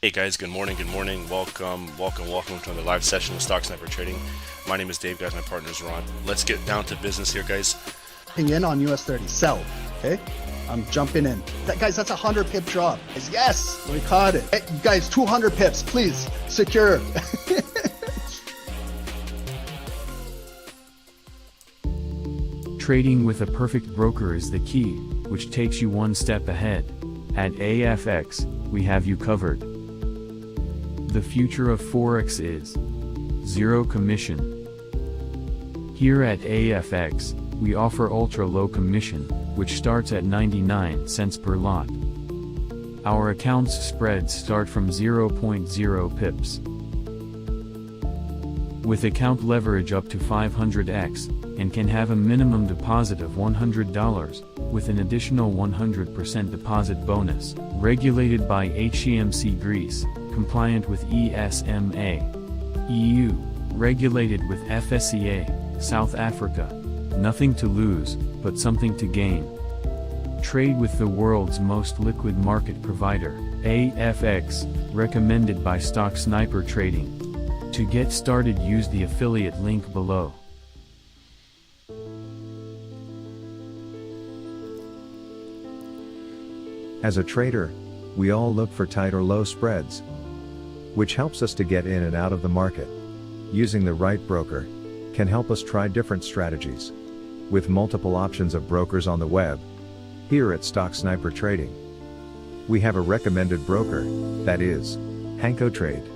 Hey guys, good morning, welcome to another live session of Stock Sniper Trading. My name is Dave, guys, my partner is Ron. Let's get down to business here, guys. In on US 30, sell, okay? I'm jumping in. Guys, that's a 100 pip drop. Yes, we caught it. Hey, guys, 200 pips, please, secure. Trading with a perfect broker is the key, which takes you one step ahead. At AAAFx, we have you covered. The future of Forex is zero commission. Here at AAAFx, we offer ultra low commission, which starts at 99 cents per lot. Our account's spreads start from 0.0 pips. With account leverage up to 500x, and can have a minimum deposit of $100, with an additional 100% deposit bonus, regulated by HEMC Greece, compliant with ESMA, EU, regulated with FSCA, South Africa. Nothing to lose, but something to gain. Trade with the world's most liquid market provider, AFX, recommended by Stock Sniper Trading. To get started, use the affiliate link below. As a trader, we all look for tight or low spreads, which helps us to get in and out of the market. Using the right broker can help us try different strategies. With multiple options of brokers on the web, here at Stock Sniper Trading, we have a recommended broker, that is, HankoTrade.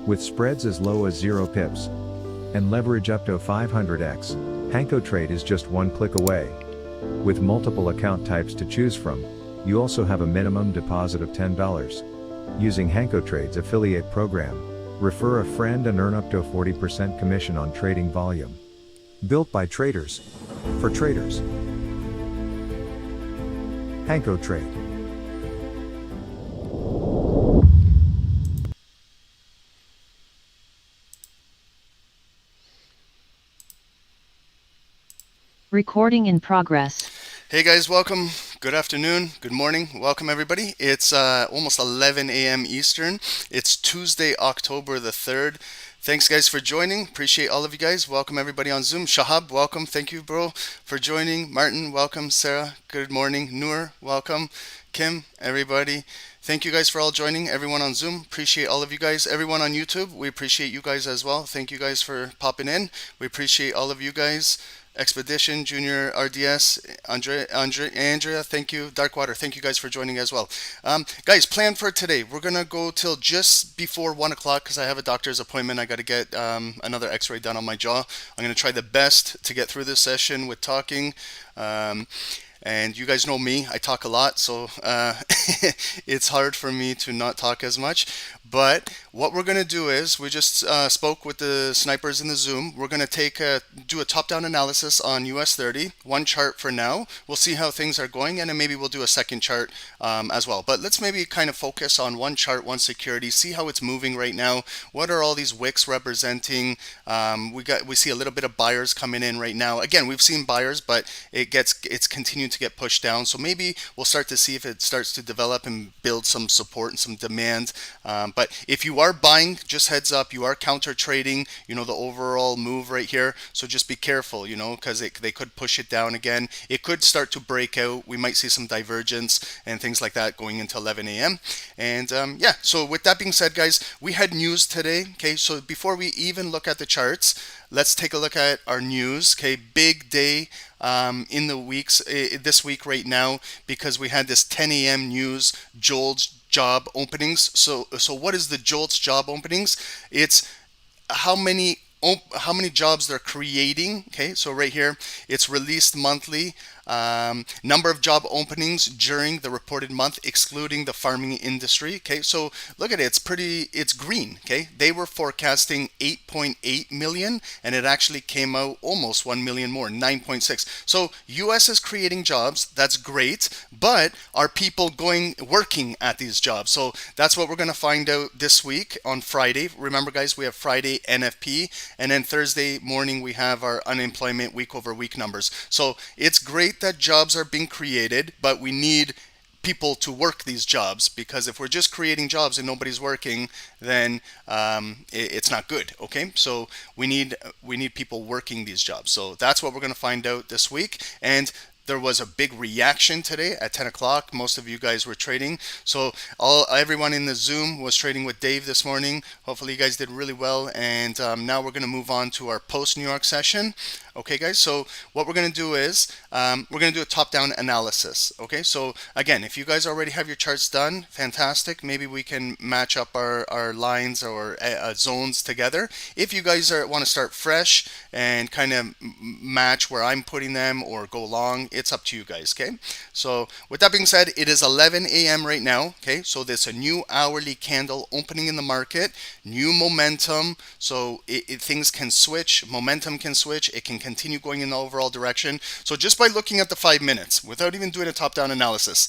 With spreads as low as 0 pips, and leverage up to 500x, HankoTrade is just one click away. With multiple account types to choose from, you also have a minimum deposit of $10. Using HankoTrade's affiliate program, refer a friend and earn up to a 40% commission on trading volume. Built by traders, for traders. HankoTrade. Recording in progress. Hey guys, welcome. Good afternoon, good morning, welcome everybody. It's almost 11 a.m. Eastern. It's Tuesday, October the 3rd. Thanks guys for joining. Appreciate all of you guys. Welcome everybody on Zoom. Shahab, welcome. Thank you, bro, for joining. Martin, welcome. Sarah, good morning. Noor, welcome. Kim, everybody. Thank you guys for all joining. Everyone on Zoom, appreciate all of you guys. Everyone on YouTube, we appreciate you guys as well. Thank you guys for popping in. We appreciate all of you guys. Expedition, Junior, RDS, Andrea, thank you. Darkwater, thank you guys for joining as well. Guys, plan for today. We're going to go till just before 1 o'clock because I have a doctor's appointment. I got to get another x-ray done on my jaw. I'm going to try the best to get through this session with talking. And you guys know me, I talk a lot, so it's hard for me to not talk as much. But what we're going to do is, we just spoke with the snipers in the Zoom. We're going to do a top-down analysis on US 30, one chart for now. We'll see how things are going, and then maybe we'll do a second chart as well. But let's maybe kind of focus on one chart, one security, see how it's moving right now. What are all these wicks representing? We see a little bit of buyers coming in right now. Again, we've seen buyers, but it's continuing to get pushed down. So maybe we'll start to see if it starts to develop and build some support and some demand. But if you are buying, just heads up, you are counter trading, you know, the overall move right here. So just be careful, you know, because they could push it down again. It could start to break out. We might see some divergence and things like that going into 11 a.m. And yeah, so with that being said, guys, we had news today. Okay, so before we even look at the charts, let's take a look at our news. Okay, big day in the weeks this week right now, because we had this 10 a.m. news, JOLTS job openings. So what is the JOLTS job openings? It's how many jobs they're creating. Okay, so right here it's released monthly. Number of job openings during the reported month, excluding the farming industry. Okay, so look at it, it's green. Okay, they were forecasting 8.8 million, and it actually came out almost 1 million more, 9.6. So US is creating jobs, that's great, but are people working at these jobs? So that's what we're going to find out this week on Friday. Remember guys, we have Friday NFP, and then Thursday morning we have our unemployment week over week numbers. So it's great that jobs are being created, but we need people to work these jobs, because if we're just creating jobs and nobody's working, then it's not good. Okay, so we need people working these jobs. So that's what we're going to find out this week. And there was a big reaction today at 10 o'clock. Most of you guys were trading. So everyone in the Zoom was trading with Dave this morning. Hopefully you guys did really well. And now we're going to move on to our post-New York session. Okay, guys, so what we're going to do is we're going to do a top-down analysis. Okay, so again, if you guys already have your charts done, fantastic. Maybe we can match up our lines or zones together. If you guys want to start fresh and kind of match where I'm putting them or go long, it's up to you guys. Okay, so with that being said, it is 11 a.m. right now. Okay, so there's a new hourly candle opening in the market, new momentum. So things can switch, momentum can switch, it can continue going in the overall direction. So just by looking at the 5 minutes, without even doing a top-down analysis,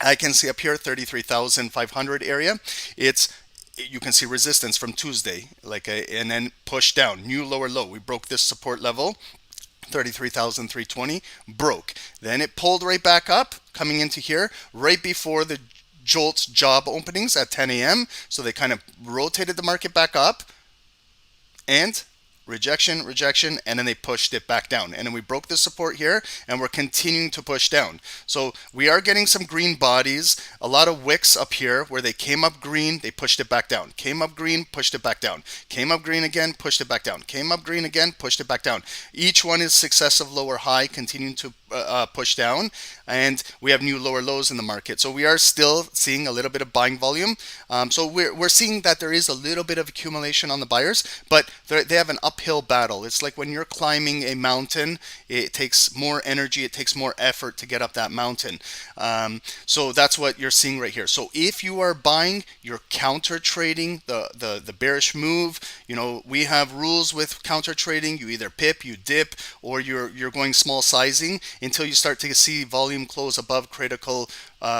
I can see up here 33,500 area. You can see resistance from Tuesday, and then push down, new lower low. We broke this support level. 33,320 broke. Then it pulled right back up, coming into here right before the Jolt's job openings at 10 a.m. So they kind of rotated the market back up, and rejection, rejection, and then they pushed it back down. And then we broke the support here, and we're continuing to push down. So we are getting some green bodies, a lot of wicks up here where they came up green, they pushed it back down. Came up green, pushed it back down. Came up green again, pushed it back down. Came up green again, pushed it back down. Each one is successive lower high, continuing to push down, and we have new lower lows in the market. So we are still seeing a little bit of buying volume. So we're seeing that there is a little bit of accumulation on the buyers, but they have an uphill battle. It's like when you're climbing a mountain, it takes more energy, it takes more effort to get up that mountain. So that's what you're seeing right here. So if you are buying, you're counter trading the bearish move. You know, we have rules with counter trading. You either pip, you dip, or you're going small sizing until you start to see volume close above critical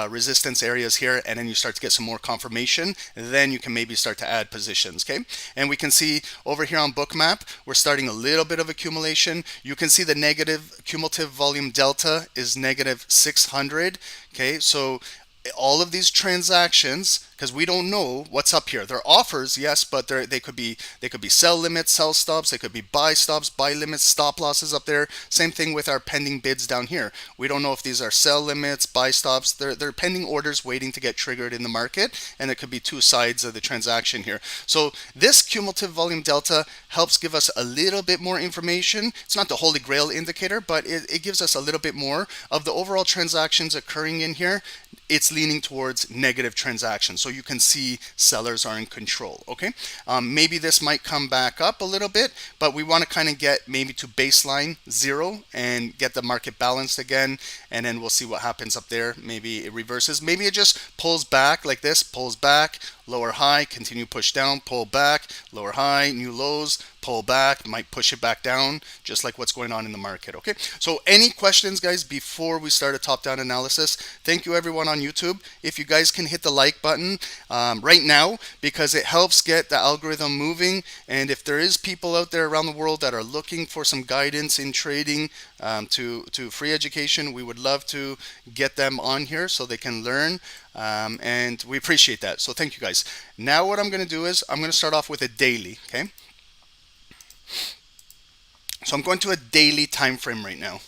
resistance areas here, and then you start to get some more confirmation. Then you can maybe start to add positions. Okay, and we can see over here on Bookmap, we're starting a little bit of accumulation. You can see the negative cumulative volume delta is negative 600. Okay, so all of these transactions, because we don't know what's up here. They're offers, yes, but they could be sell limits, sell stops. They could be buy stops, buy limits, stop losses up there. Same thing with our pending bids down here. We don't know if these are sell limits, buy stops. They're pending orders waiting to get triggered in the market, and there could be two sides of the transaction here. So this cumulative volume delta helps give us a little bit more information. It's not the holy grail indicator, but it gives us a little bit more of the overall transactions occurring in here. It's leaning towards negative transactions. So you can see sellers are in control. Okay, maybe this might come back up a little bit, but we want to kind of get maybe to baseline 0 and get the market balanced again, and then we'll see what happens up there. Maybe it reverses, maybe it just pulls back like this, pulls back, lower high, continue push down, pull back, lower high, new lows, pull back, might push it back down, just like what's going on in the market. Okay, so any questions, guys, before we start a top-down analysis? Thank you everyone on YouTube. If you guys can hit the like button right now, because it helps get the algorithm moving. And if there is people out there around the world that are looking for some guidance in trading, to free education, we would love to get them on here so they can learn. And we appreciate that. So thank you guys. Now what I'm going to do is I'm going to start off with a daily. Okay, so I'm going to a daily time frame right now.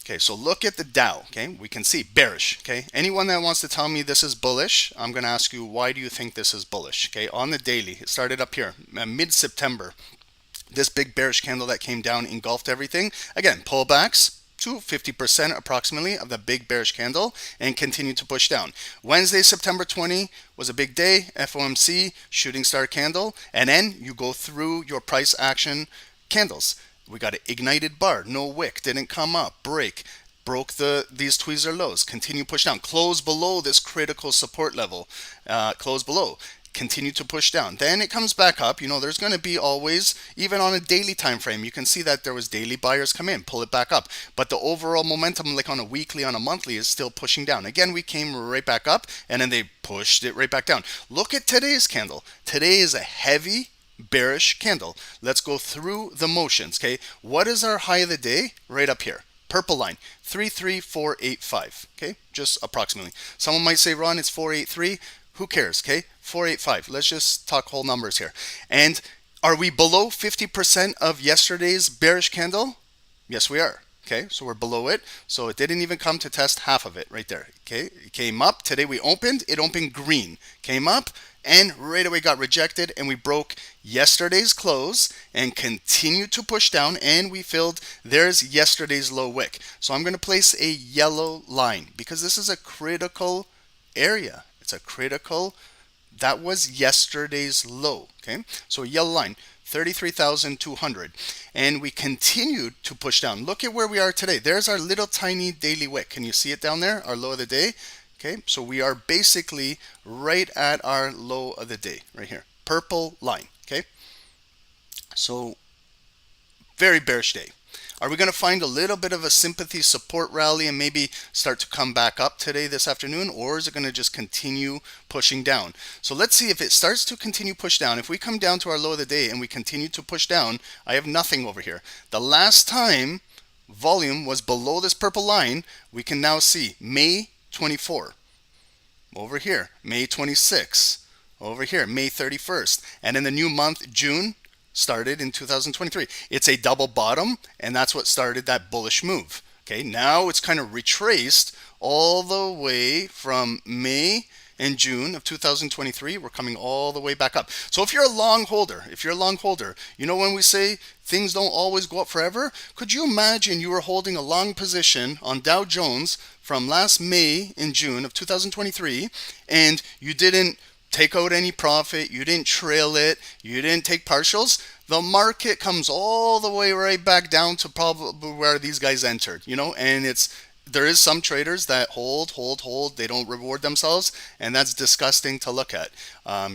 Okay, so look at the Dow. Okay, we can see bearish. Okay, anyone that wants to tell me this is bullish, I'm going to ask you, why do you think this is bullish? Okay, on the daily, it started up here mid-September. This big bearish candle that came down engulfed everything. Again, pullbacks to 50% approximately of the big bearish candle, and continue to push down. Wednesday, September 20 was a big day. FOMC, shooting star candle, and then you go through your price action candles. We got an ignited bar, no wick, didn't come up, break, broke these tweezer lows, continue push down, close below this critical support level, close below, continue to push down. Then it comes back up. You know, there's going to be always, even on a daily time frame, you can see that there was daily buyers come in, pull it back up, but the overall momentum, like on a weekly, on a monthly, is still pushing down. Again, we came right back up, and then they pushed it right back down. Look at today's candle. Today is a heavy bearish candle. Let's go through the motions. Okay, what is our high of the day? Right up here, purple line, 33485, okay? Just approximately. Someone might say, Ron, it's 483. Who cares, okay? 485. Let's just talk whole numbers here. And are we below 50% of yesterday's bearish candle? Yes, we are. Okay, so we're below it. So it didn't even come to test half of it right there. Okay, it came up. Today we opened. It opened green. Came up and right away got rejected. And we broke yesterday's close and continued to push down. And we filled, there's yesterday's low wick. So I'm going to place a yellow line because this is a critical area. It's a critical, that was yesterday's low. Okay, so a yellow line. 33,200, and we continued to push down. Look at where we are today. There's our little tiny daily wick. Can you see it down there? Our low of the day. Okay, so we are basically right at our low of the day right here. Purple line. Okay, so very bearish day. Are we going to find a little bit of a sympathy support rally and maybe start to come back up today, this afternoon, or is it going to just continue pushing down? So let's see if it starts to continue push down. If we come down to our low of the day and we continue to push down, I have nothing over here. The last time volume was below this purple line, we can now see May 24 over here, May 26 over here, May 31st, and in the new month, June, started in 2023. It's a double bottom, and that's what started that bullish move. Okay, now it's kind of retraced all the way from May and June of 2023. We're coming all the way back up. So if you're a long holder, you know when we say things don't always go up forever, could you imagine you were holding a long position on Dow Jones from last May and June of 2023 and you didn't take out any profit, you didn't trail it, you didn't take partials, the market comes all the way right back down to probably where these guys entered, you know, and there is some traders that hold, they don't reward themselves, and that's disgusting to look at.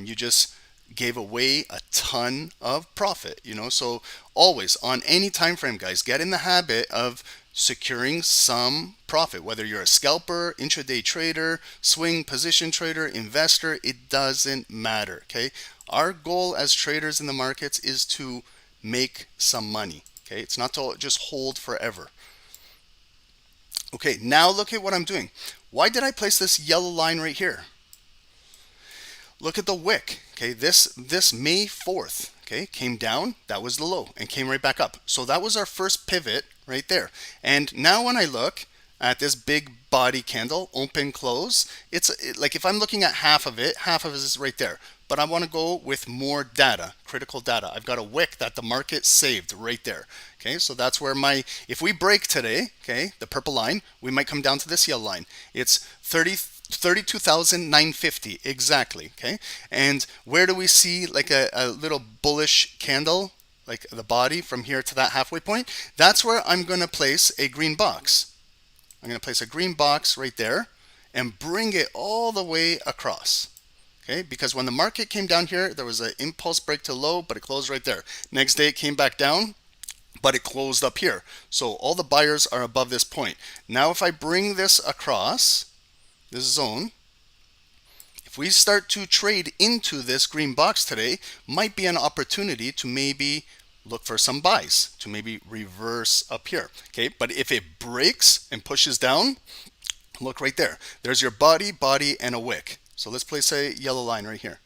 You just gave away a ton of profit, you know, so always on any time frame, guys, get in the habit of securing some profit, whether you're a scalper, intraday trader, swing position trader, investor, it doesn't matter. Okay, our goal as traders in the markets is to make some money. Okay, it's not to just hold forever. Okay, now look at what I'm doing. Why did I place this yellow line right here? Look at the wick. Okay, this May 4th, okay, came down, that was the low, and came right back up. So that was our first pivot right there. And now when I look at this big body candle, open close, like if I'm looking at half of it is right there. But I want to go with more data, critical data. I've got a wick that the market saved right there. Okay, so that's where if we break today, okay, the purple line, we might come down to this yellow line. It's 32,950 exactly. Okay, and where do we see like a little bullish candle, like the body from here to that halfway point? That's where I'm going to place a green box. I'm going to place a green box right there and bring it all the way across. Okay, because when the market came down here, there was an impulse break to low, but it closed right there. Next day it came back down, but it closed up here. So all the buyers are above this point. Now if I bring this across this zone, if we start to trade into this green box today, might be an opportunity to maybe look for some buys, to maybe reverse up here. Okay, but if it breaks and pushes down, look right there. There's your body, and a wick. So let's place a yellow line right here.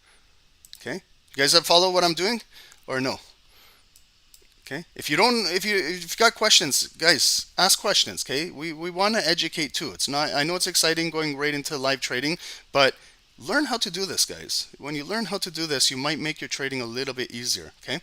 Okay, you guys have followed what I'm doing or no? Okay, if you've got questions, guys, ask questions. Okay, we want to educate too. It's not, I know it's exciting going right into live trading, but learn how to do this, guys. When you learn how to do this, you might make your trading a little bit easier. Okay,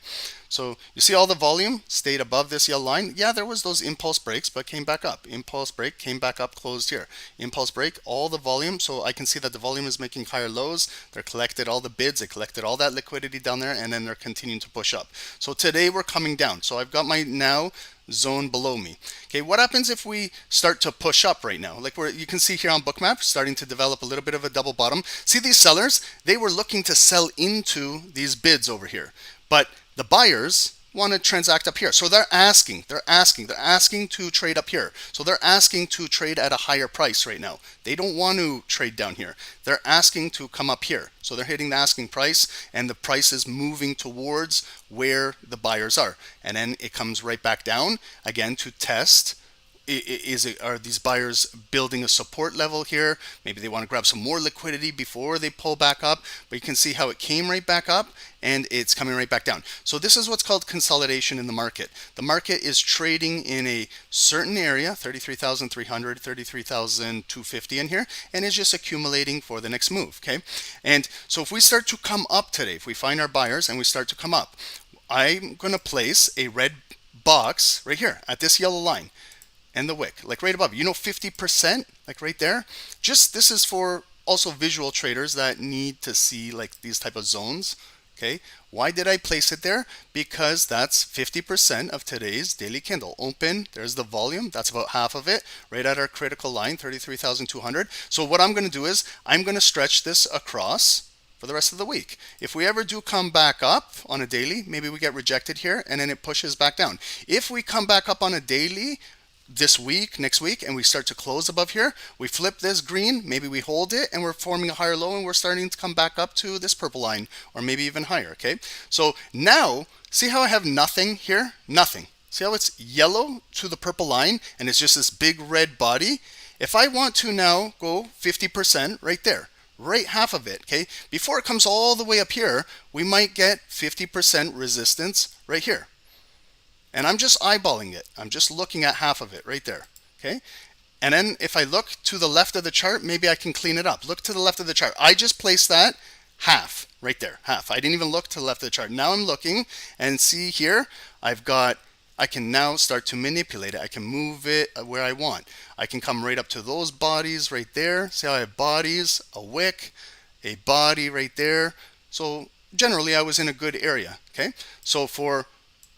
so you see all the volume stayed above this yellow line. Yeah, there was those impulse breaks, but came back up. Impulse break, came back up, closed here. Impulse break, all the volume. So I can see that the volume is making higher lows. They're collected all the bids. They collected all that liquidity down there, and then they're continuing to push up. So today we're coming down. So I've got my now zone below me. Okay, what happens if we start to push up right now? Like you can see here on Bookmap, starting to develop a little bit of a double bottom. See these sellers? They were looking to sell into these bids over here, but the buyers want to transact up here. So they're asking to trade up here. So they're asking to trade at a higher price right now. They don't want to trade down here. They're asking to come up here. So they're hitting the asking price, and the price is moving towards where the buyers are. And then it comes right back down again to test are these buyers building a support level here? Maybe they want to grab some more liquidity before they pull back up, but you can see how it came right back up and it's coming right back down. So this is what's called consolidation in the market. The market is trading in a certain area, 33,300, 33,250 in here, and is just accumulating for the next move, okay? And so if we start to come up today, if we find our buyers and we start to come up, I'm going to place a red box right here at this yellow line and the wick, like right above, 50%, like right there. Just this is for also visual traders that need to see like these type of zones. Okay, why did I place it there? Because that's 50% of today's daily candle. Open, there's the volume, that's about half of it, right at our critical line, 33,200. So what I'm going to do is I'm going to stretch this across for the rest of the week. If we ever do come back up on a daily, maybe we get rejected here and then it pushes back down. If we come back up on a daily this week, next week, and we start to close above here, we flip this green, maybe we hold it and we're forming a higher low and we're starting to come back up to this purple line or maybe even higher, okay? So now, see how I have nothing here? Nothing. See how it's yellow to the purple line and it's just this big red body? If I want to now go 50% right there, right half of it, okay? Before it comes all the way up here, we might get 50% resistance right here. And I'm just eyeballing it. I'm just looking at half of it right there, okay? And then if I look to the left of the chart, maybe I can clean it up. Look to the left of the chart. I just placed that half right there, half. I didn't even look to the left of the chart. Now I'm looking and see here, I can now start to manipulate it. I can move it where I want. I can come right up to those bodies right there. See how I have bodies, a wick, a body right there. So generally I was in a good area, okay? So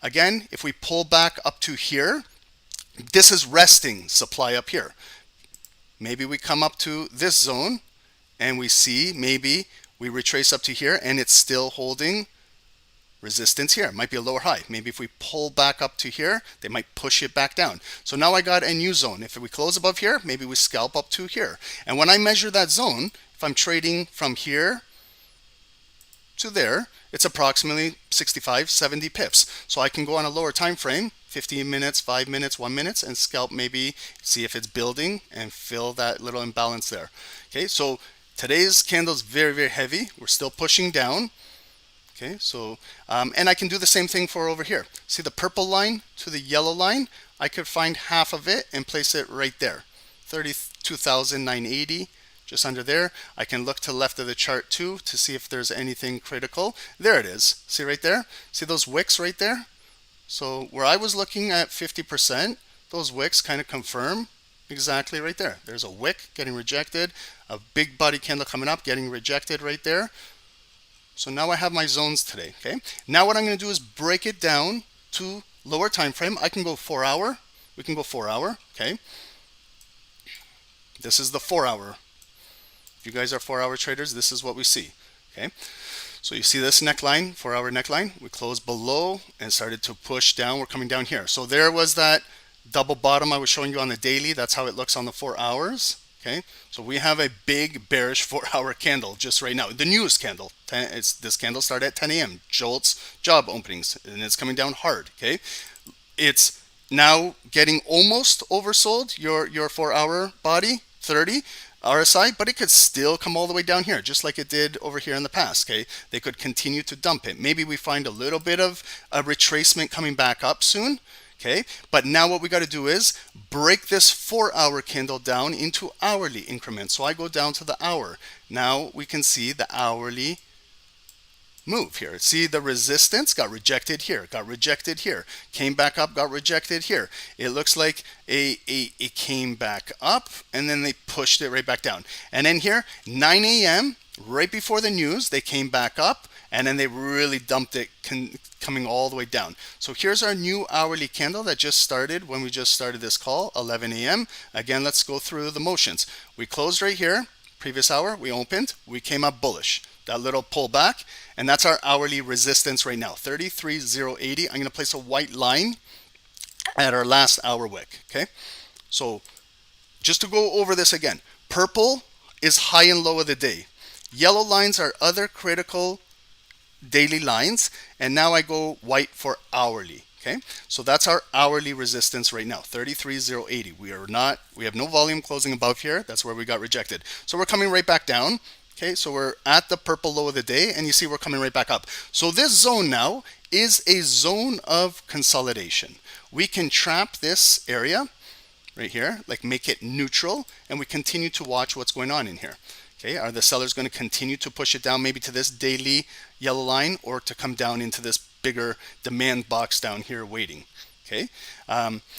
again, if we pull back up to here, this is resting supply up here. Maybe we come up to this zone and we see maybe we retrace up to here and it's still holding resistance here. It might be a lower high. Maybe if we pull back up to here, they might push it back down. So now I got a new zone. If we close above here, maybe we scalp up to here. And when I measure that zone, if I'm trading from here to there, it's approximately 65, 70 pips. So I can go on a lower time frame, 15 minutes, 5 minutes, 1 minute, and scalp maybe, see if it's building and fill that little imbalance there. Okay, so today's candle is very, very heavy. We're still pushing down. Okay, so, and I can do the same thing for over here. See the purple line to the yellow line? I could find half of it and place it right there. 32,980. Just under there. I can look to the left of the chart too to see if there's anything critical. There it is. See right there? See those wicks right there? So where I was looking at 50%, those wicks kind of confirm exactly right there. There's a wick getting rejected, a big body candle coming up, getting rejected right there. So now I have my zones today, okay? Now what I'm going to do is break it down to lower time frame. I can go 4 hour. We can go 4 hour, okay? This is the 4 hour. If you guys are 4 hour traders, this is what we see, okay? So you see this neckline, 4 hour neckline. We closed below and started to push down. We're coming down here. So there was that double bottom I was showing you on the daily. That's how it looks on the 4 hours, okay? So we have a big bearish 4 hour candle just right now. The newest candle, this candle started at 10 a.m. Jolt's job openings, and it's coming down hard, okay? It's now getting almost oversold, your 4 hour body, 30. RSI, but it could still come all the way down here, just like it did over here in the past, okay? They could continue to dump it. Maybe we find a little bit of a retracement coming back up soon, okay? But now what we got to do is break this 4 hour candle down into hourly increments. So I go down to the hour. Now we can see the hourly move here. See the resistance got rejected here, got rejected here, came back up, got rejected here. It looks like it came back up and then they pushed it right back down. And then here, 9 a.m., right before the news, they came back up and then they really dumped it coming all the way down. So here's our new hourly candle that just started when we just started this call, 11 a.m. Again, let's go through the motions. We closed right here, previous hour, we opened, we came up bullish. That little pullback, and that's our hourly resistance right now, 33,080. I'm going to place a white line at our last hour wick, okay? So just to go over this again, purple is high and low of the day. Yellow lines are other critical daily lines, and now I go white for hourly, Okay, so that's our hourly resistance right now, 33,080. We have no volume closing above here. That's where we got rejected. So we're coming right back down. Okay, so we're at the purple low of the day, and you see we're coming right back up. So this zone now is a zone of consolidation. We can trap this area right here, like make it neutral, and we continue to watch what's going on in here. Okay, are the sellers going to continue to push it down maybe to this daily yellow line, or to come down into this bigger demand box down here waiting? Okay,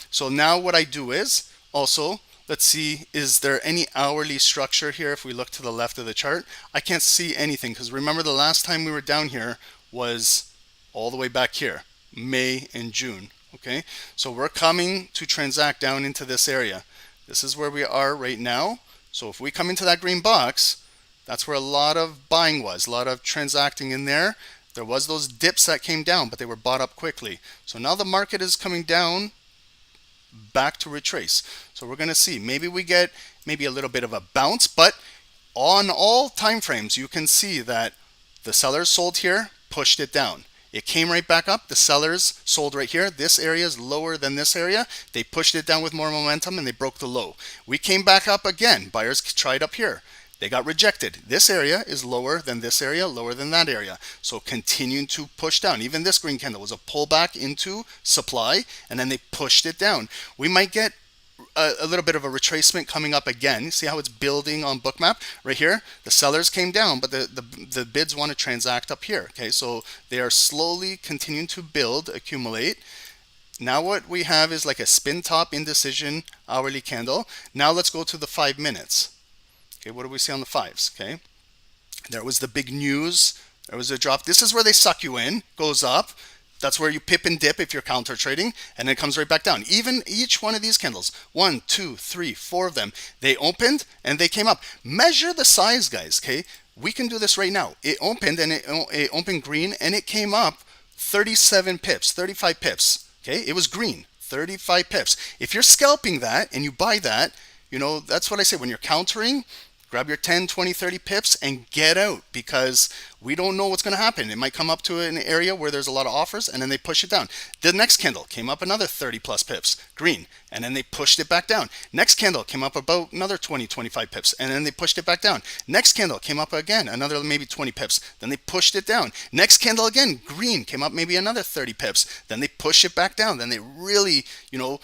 so now what I do is also, let's see, is there any hourly structure here? If we look to the left of the chart, I can't see anything, because remember the last time we were down here was all the way back here, May and June. Okay, so we're coming to transact down into this area. This is where we are right now. So if we come into that green box, that's where a lot of buying was, a lot of transacting in there. There was those dips that came down, but they were bought up quickly. So now the market is coming down back to retrace. So we're going to see, maybe we get maybe a little bit of a bounce, but on all time frames, you can see that the sellers sold here, pushed it down. It came right back up. The sellers sold right here. This area is lower than this area. They pushed it down with more momentum and they broke the low. We came back up again. Buyers tried up here. They got rejected. This area is lower than this area, lower than that area. So continuing to push down. Even this green candle was a pullback into supply, and then they pushed it down. We might get a little bit of a retracement coming up again. You see how it's building on Bookmap right here? The sellers came down, but the bids want to transact up here. Okay, so they are slowly continuing to build, accumulate. Now what we have is like a spin top indecision hourly candle. Now let's go to the 5 minutes. Okay, what do we see on the fives? Okay, there was the big news. There was a drop. This is where they suck you in, goes up. That's where you pip and dip if you're counter trading, and then it comes right back down. Even each one of these candles, 1, 2, 3, 4 of them, they opened and they came up. Measure the size, guys, okay? We can do this right now. It opened and it opened green and it came up 37 pips, 35 pips, okay? It was green, 35 pips. If you're scalping that and you buy that, you know, that's what I say, when you're countering, grab your 10, 20, 30 pips and get out, because we don't know what's going to happen. It might come up to an area where there's a lot of offers and then they push it down. The next candle came up another 30 plus pips, green, and then they pushed it back down. Next candle came up about another 20, 25 pips, and then they pushed it back down. Next candle came up again, another maybe 20 pips, then they pushed it down. Next candle again, green, came up maybe another 30 pips, then they push it back down. Then they really, you know,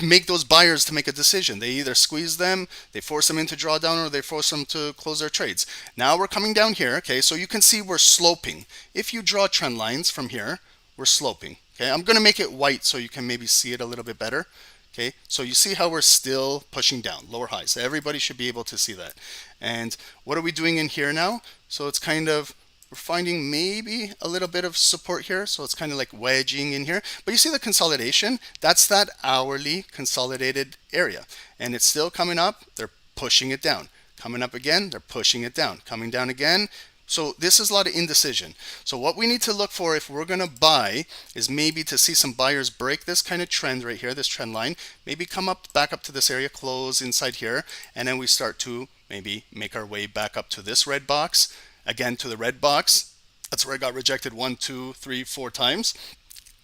make those buyers to make a decision. They either squeeze them, they force them into drawdown, or they force them to close their trades. Now we're coming down here, okay, so you can see we're sloping. If you draw trend lines from here, we're sloping. Okay, I'm going to make it white so you can maybe see it a little bit better. Okay, so you see how we're still pushing down, lower highs. Everybody should be able to see that. And what are we doing in here now? So it's kind of, we're finding maybe a little bit of support here, so it's kind of like wedging in here. But you see the consolidation? That's that hourly consolidated area. And it's still coming up, they're pushing it down. Coming up again, they're pushing it down. Coming down again. So this is a lot of indecision. So what we need to look for if we're going to buy is maybe to see some buyers break this kind of trend right here, this trend line, maybe come up back up to this area, close inside here, and then we start to maybe make our way back up to this red box. Again, to the red box. That's where I got rejected 1, 2, 3, 4 times.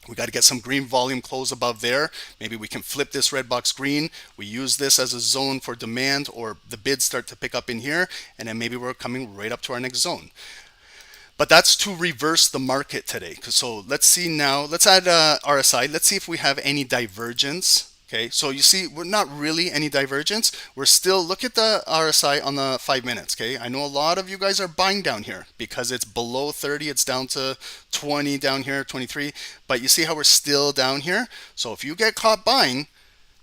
We got to get some green volume close above there. Maybe we can flip this red box green. We use this as a zone for demand, or the bids start to pick up in here, and then maybe we're coming right up to our next zone. But that's to reverse the market today. So let's see now. Let's add RSI. Let's see if we have any divergence. Okay, so you see, we're not really any divergence. We're still, look at the RSI on the 5 minutes, okay? I know a lot of you guys are buying down here because it's below 30, it's down to 20 down here, 23. But you see how we're still down here? So if you get caught buying,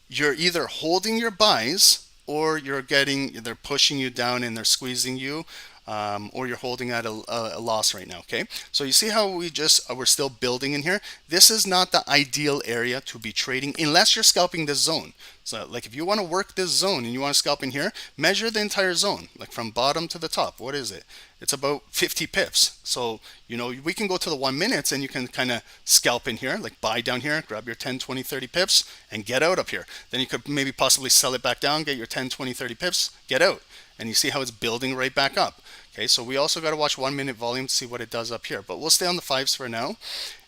you're either holding your buys or they're pushing you down and they're squeezing you. Or you're holding at a loss right now, okay? So you see how we're still building in here? This is not the ideal area to be trading unless you're scalping this zone. So like if you want to work this zone and you want to scalp in here, measure the entire zone, like from bottom to the top. What is it? It's about 50 pips. So, you know, we can go to the 1 minute and you can kind of scalp in here, like buy down here, grab your 10, 20, 30 pips and get out up here. Then you could maybe possibly sell it back down, get your 10, 20, 30 pips, get out. And you see how it's building right back up. Okay, so we also got to watch 1 minute volume to see what it does up here. But we'll stay on the fives for now.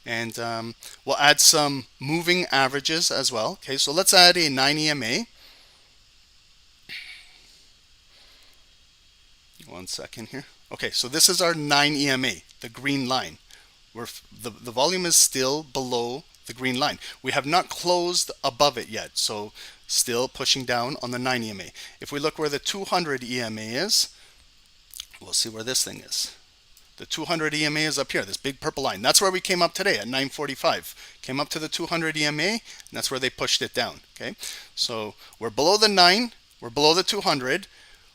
And we'll add some moving averages as well. Okay, so let's add a 9 EMA. One second here. Okay, so this is our 9 EMA, the green line. The volume is still below the green line. We have not closed above it yet, so still pushing down on the 9 EMA. If we look where the 200 EMA is, we'll see where this thing is. The 200 EMA is up here, this big purple line. That's where we came up today at 9:45. Came up to the 200 EMA, and that's where they pushed it down. Okay, so we're below the 9, we're below the 200.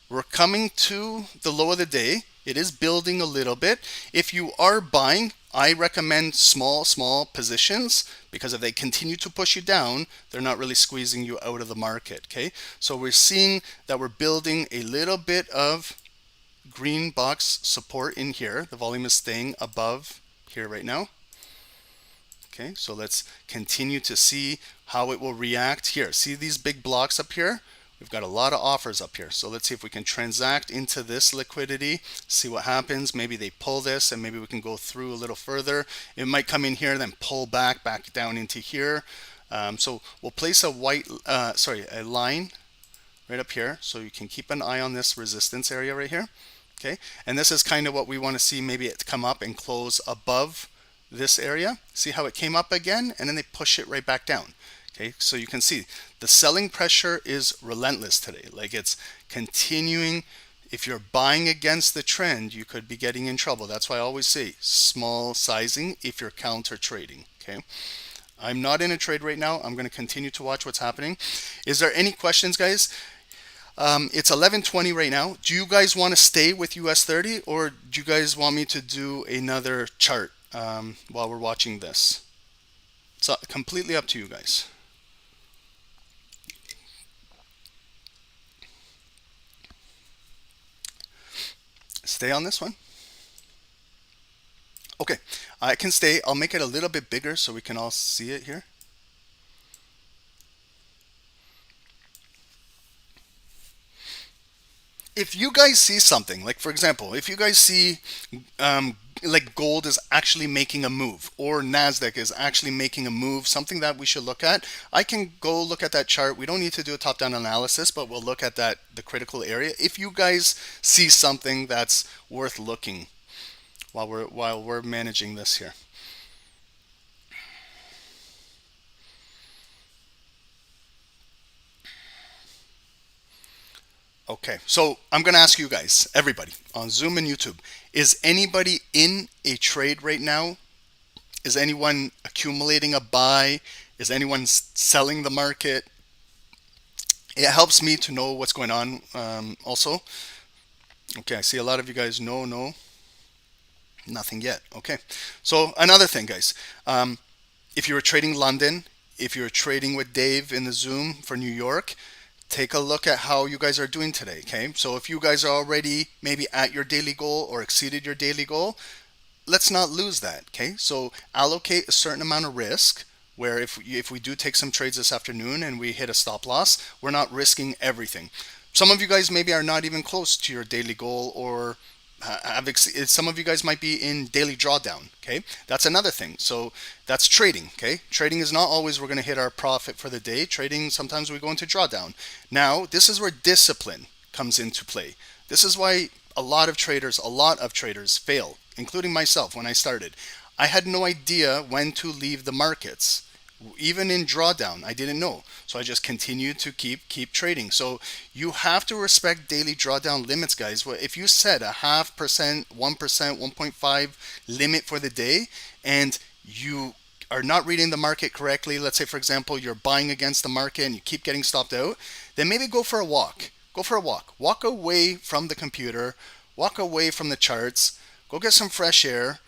We're coming to the low of the day. It is building a little bit. If you are buying, I recommend small positions, because if they continue to push you down, they're not really squeezing you out of the market. Okay, so we're seeing that we're building a little bit of green box support in here. The volume is staying above here right now. Okay, so let's continue to see how it will react here. See these big blocks up here? We've got a lot of offers up here. So let's see if we can transact into this liquidity, see what happens. Maybe they pull this and maybe we can go through a little further. It might come in here, then pull back down into here. So we'll place a a line right up here, so you can keep an eye on this resistance area right here. Okay, and this is kind of what we want to see, maybe it come up and close above this area. See how it came up again, and then they push it right back down. Okay, so you can see the selling pressure is relentless today. Like, it's continuing. If you're buying against the trend, you could be getting in trouble. That's why I always say small sizing if you're counter trading. Okay, I'm not in a trade right now. I'm going to continue to watch what's happening. Is there any questions, guys? It's 11:20 right now. Do you guys want to stay with US 30, or do you guys want me to do another chart while we're watching this? It's completely up to you guys. Stay on this one. Okay, I can stay. I'll make it a little bit bigger so we can all see it here. If you guys see something, like for example, if you guys see like gold is actually making a move, or NASDAQ is actually making a move, something that we should look at, I can go look at that chart. We don't need to do a top-down analysis, but we'll look at that, the critical area. If you guys see something that's worth looking while we're managing this here. Okay, so I'm going to ask you guys, everybody on Zoom and YouTube, is anybody in a trade right now? Is anyone accumulating a buy? Is anyone selling the market? It helps me to know what's going on also. Okay, I see a lot of you guys no, nothing yet. Okay, so another thing, guys, if you were trading London, if you're trading with Dave in the Zoom for New York, take a look at how you guys are doing today. Okay, so if you guys are already maybe at your daily goal or exceeded your daily goal, let's not lose that. Okay, so allocate a certain amount of risk, where if we do take some trades this afternoon and we hit a stop loss, we're not risking everything. Some of you guys maybe are not even close to your daily goal, or some of you guys might be in daily drawdown. Okay, that's another thing. So that's trading. Okay, trading is not always we're going to hit our profit for the day. Trading, sometimes we go into drawdown. Now this is where discipline comes into play. This is why a lot of traders fail, including myself. When I started, I had no idea when to leave the markets. Even in drawdown, I didn't know. So I just continued to keep trading. So you have to respect daily drawdown limits, guys. If you set a 0.5%, 1%, 1.5 limit for the day, and you are not reading the market correctly, let's say, for example, you're buying against the market and you keep getting stopped out, then maybe go for a walk. Go for a walk. Walk away from the computer. Walk away from the charts. Go get some fresh air.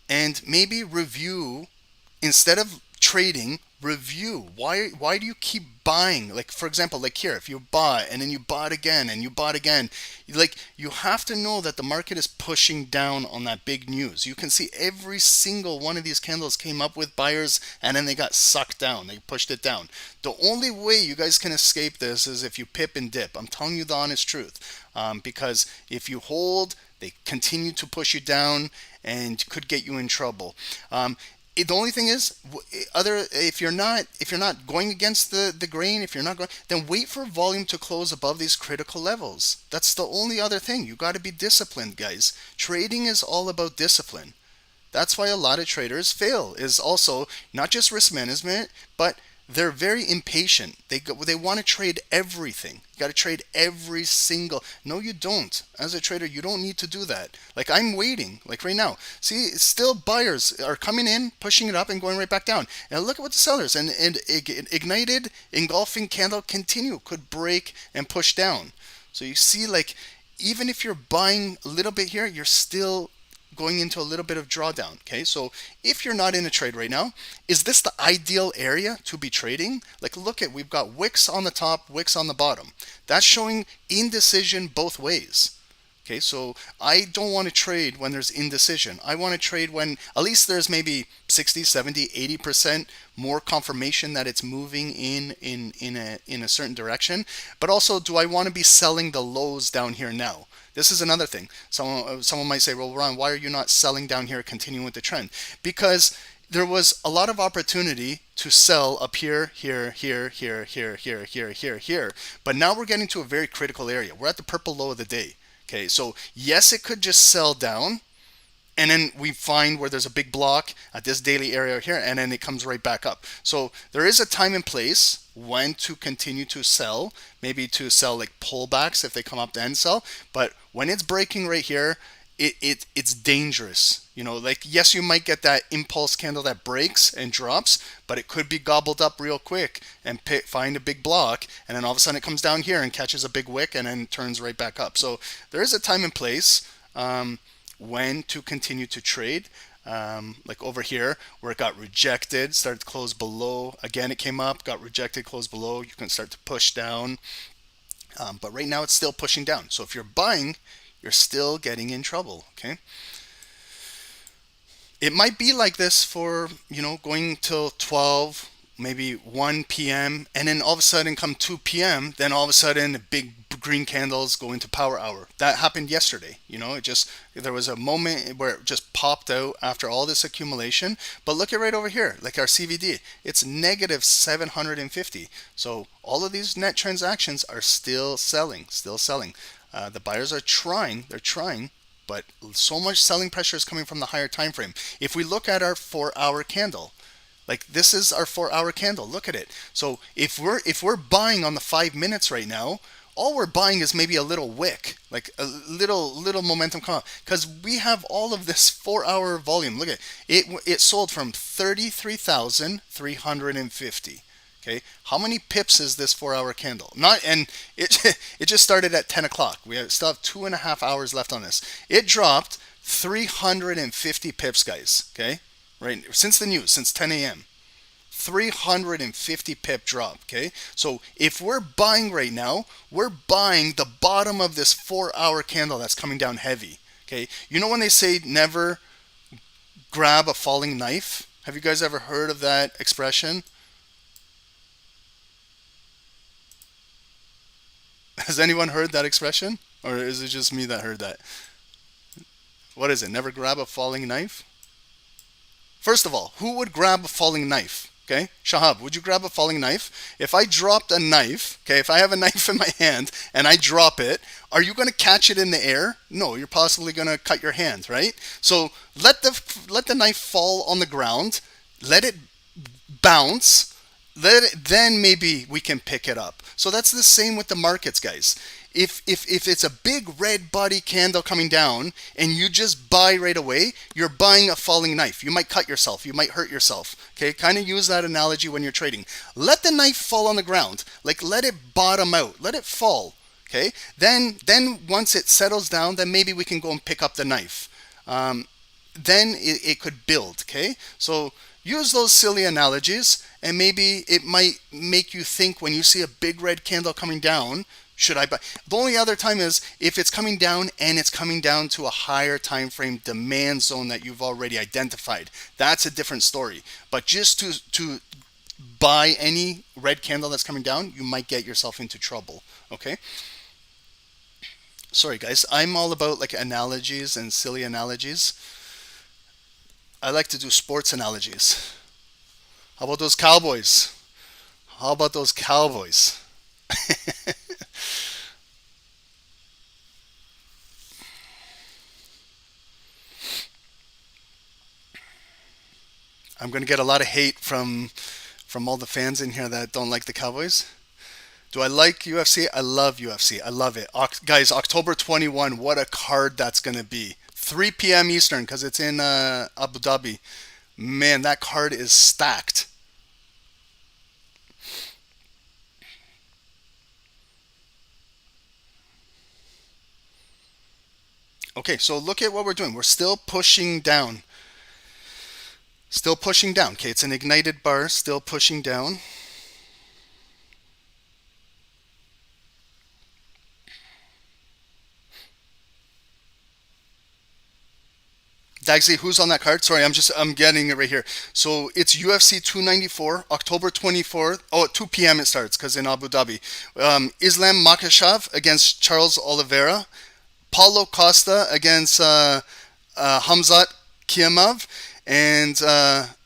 And maybe review, instead of trading, review. Why do you keep buying? Like, for example, like here, if you buy and then you bought again and you bought again, like, you have to know that the market is pushing down on that big news. You can see every single one of these candles came up with buyers and then they got sucked down. They pushed it down. The only way you guys can escape this is if you pip and dip. I'm telling you the honest truth, because if you hold, they continue to push you down and could get you in trouble. The only thing is, if you're not going against the grain, if you're not going, then wait for volume to close above these critical levels. That's the only other thing. You got to be disciplined, guys. Trading is all about discipline. That's why a lot of traders fail, is also not just risk management, but they're very impatient. They want to trade everything. You got to trade every single. No, you don't. As a trader, you don't need to do that. Like, I'm waiting, like right now. See, still buyers are coming in, pushing it up and going right back down. And look at what the sellers and ignited, engulfing candle continue, could break and push down. So you see, like, even if you're buying a little bit here, you're still going into a little bit of drawdown. Okay, so if you're not in a trade right now, is this the ideal area to be trading? Like, look at, we've got wicks on the top, wicks on the bottom. That's showing indecision both ways. Okay, so I don't want to trade when there's indecision. I want to trade when at least there's maybe 60, 70, 80% more confirmation that it's moving in a certain direction. But also, do I want to be selling the lows down here now? This is another thing. Someone might say, well, Ron, why are you not selling down here, continuing with the trend? Because there was a lot of opportunity to sell up here, here, here, here, here, here, here, here, here. But now we're getting to a very critical area. We're at the purple low of the day. Okay, so yes, it could just sell down, and then we find where there's a big block at this daily area here, and then it comes right back up. So there is a time and place when to continue to sell, maybe to sell like pullbacks if they come up then sell. But when it's breaking right here, it's dangerous. You know, like, yes, you might get that impulse candle that breaks and drops, but it could be gobbled up real quick and find a big block, and then all of a sudden it comes down here and catches a big wick and then turns right back up. So there is a time and place when to continue to trade. Like over here where it got rejected, started to close below. Again, it came up, got rejected, closed below. You can start to push down. But right now it's still pushing down. So if you're buying, you're still getting in trouble, okay? It might be like this for, going till 12, maybe 1 p.m. and then all of a sudden come 2 p.m., then all of a sudden the big green candles go into power hour. That happened yesterday. There was a moment where it just popped out after all this accumulation. But look at right over here, like our CVD, it's negative 750. So all of these net transactions are still selling. The buyers are trying, but so much selling pressure is coming from the higher time frame. If we look at our 4-hour candle, like, this is our 4-hour candle. Look at it. So if we're buying on the 5 minutes right now, all we're buying is maybe a little wick, like a little momentum come up, because we have all of this 4-hour volume. Look at it. It sold from 33,350. Okay, how many pips is this 4-hour candle? It just started at 10 o'clock. We still have 2.5 hours left on this. It dropped 350 pips, guys. Okay, right, since the news, since 10 a.m. 350 pip drop. Okay, so if we're buying right now, we're buying the bottom of this 4-hour candle that's coming down heavy. Okay, you know when they say never grab a falling knife? Have you guys ever heard of that expression? Has anyone heard that expression? Or is it just me that heard that? What is it? Never grab a falling knife? First of all, who would grab a falling knife? Okay, Shahab, would you grab a falling knife? If I dropped a knife, okay, if I have a knife in my hand and I drop it, are you going to catch it in the air? No, you're possibly going to cut your hand, right? So let the knife fall on the ground, let it bounce, then maybe we can pick it up. So that's the same with the markets, guys. If it's a big red body candle coming down and you just buy right away, you're buying a falling knife. You might cut yourself. You might hurt yourself. Okay, kind of use that analogy when you're trading. Let the knife fall on the ground. Like, let it bottom out. Let it fall. Okay, then once it settles down, then maybe we can go and pick up the knife. Then it could build. Okay, so use those silly analogies, and maybe it might make you think when you see a big red candle coming down, should I buy? The only other time is if it's coming down and it's coming down to a higher time frame demand zone that you've already identified. That's a different story. But just to buy any red candle that's coming down, you might get yourself into trouble. Okay? Sorry guys, I'm all about like analogies and silly analogies. I like to do sports analogies. How about those Cowboys? How about those Cowboys? I'm going to get a lot of hate from all the fans in here that don't like the Cowboys. Do I like UFC? I love UFC. I love it. Guys, October 21, what a card that's going to be. 3 p.m. Eastern because it's in Abu Dhabi. Man, that card is stacked. Okay, so look at what we're doing. We're still pushing down. Still pushing down. Okay, it's an ignited bar, still pushing down. Dagsy, who's on that card? Sorry, I'm getting it right here. So it's UFC 294, October 24th. Oh, at 2 p.m. it starts because in Abu Dhabi. Islam Makhachev against Charles Oliveira. Paulo Costa against Hamzat Kiamov. And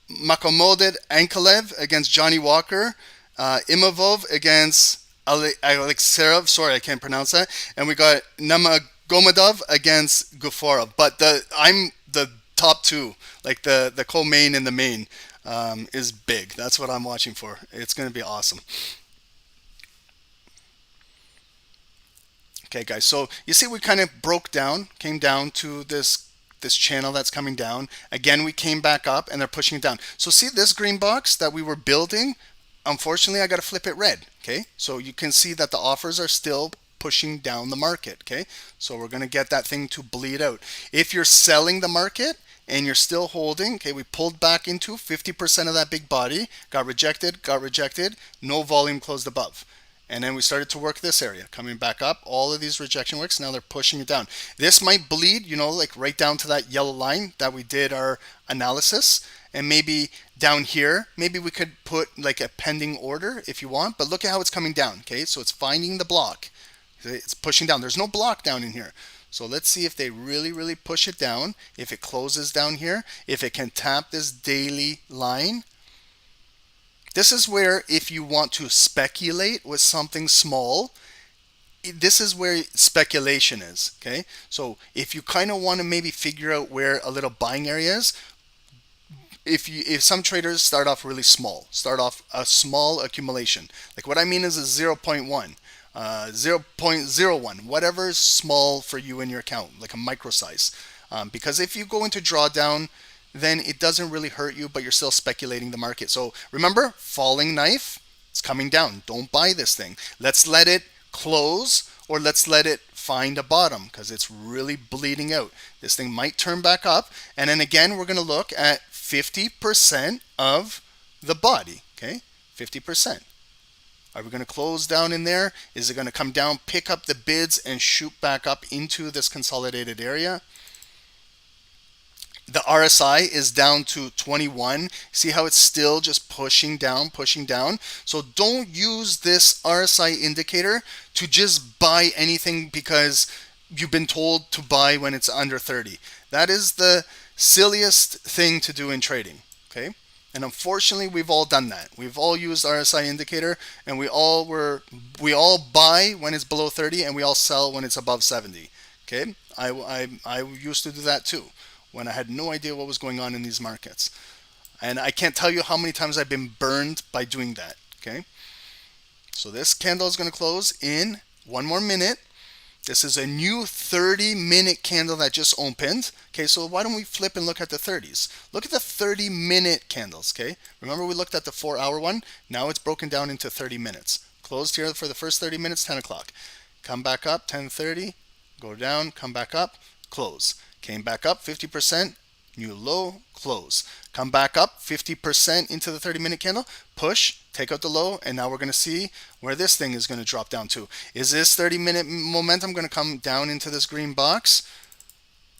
Makhmudov Ankalaev against Johnny Walker. Imavov against Alexeyev. Sorry, I can't pronounce that. And we got Nurmagomedov against Gufara. But I'm the top two, like the co-main and the main, is big. That's what I'm watching for. It's going to be awesome. Okay, guys. So you see, we kind of came down to this channel that's coming down. Again, we came back up, and they're pushing it down. So see this green box that we were building. Unfortunately, I got to flip it red. Okay, so you can see that the offers are still pushing down the market. Okay, so we're going to get that thing to bleed out. If you're selling the market and you're still holding, okay, we pulled back into 50% of that big body, got rejected, no volume closed above. And then we started to work this area, coming back up. All of these rejection works, now they're pushing it down. This might bleed, like right down to that yellow line that we did our analysis. And maybe down here, maybe we could put like a pending order if you want. But look at how it's coming down, okay? So it's finding the block. It's pushing down. There's no block down in here. So let's see if they really, really push it down. If it closes down here, if it can tap this daily line. This is where if you want to speculate with something small, this is where speculation is, okay? So if you kind of want to maybe figure out where a little buying area is, if some traders start off really small, start off a small accumulation. Like what I mean is a 0.1, 0.01, whatever is small for you in your account, like a micro size. Because if you go into drawdown, then it doesn't really hurt you, but you're still speculating the market. So remember, falling knife, it's coming down. Don't buy this thing. Let's let it close, or let's let it find a bottom because it's really bleeding out. This thing might turn back up, and then again, we're going to look at 50% of the body, okay? 50%. Are we going to close down in there? Is it going to come down, pick up the bids, and shoot back up into this consolidated area? The RSI is down to 21. See how it's still just pushing down, pushing down? So don't use this RSI indicator to just buy anything because you've been told to buy when it's under 30. That is the silliest thing to do in trading, okay? And unfortunately, we've all done that. We've all used RSI indicator, and we all buy when it's below 30, and we all sell when it's above 70. Okay, I used to do that too, when I had no idea what was going on in these markets, and I can't tell you how many times I've been burned by doing that. Okay, so this candle is going to close in one more minute. This is a new 30-minute candle that just opened. Okay, so why don't we flip and look at the 30s? Look at the 30-minute candles, okay? Remember we looked at the 4-hour one? Now it's broken down into 30 minutes. Closed here for the first 30 minutes, 10 o'clock. Come back up, 10:30, go down, come back up, close. Came back up, 50%, new low, close. Come back up, 50% into the 30-minute candle, push, take out the low, and now we're going to see where this thing is going to drop down to. Is this 30-minute momentum going to come down into this green box?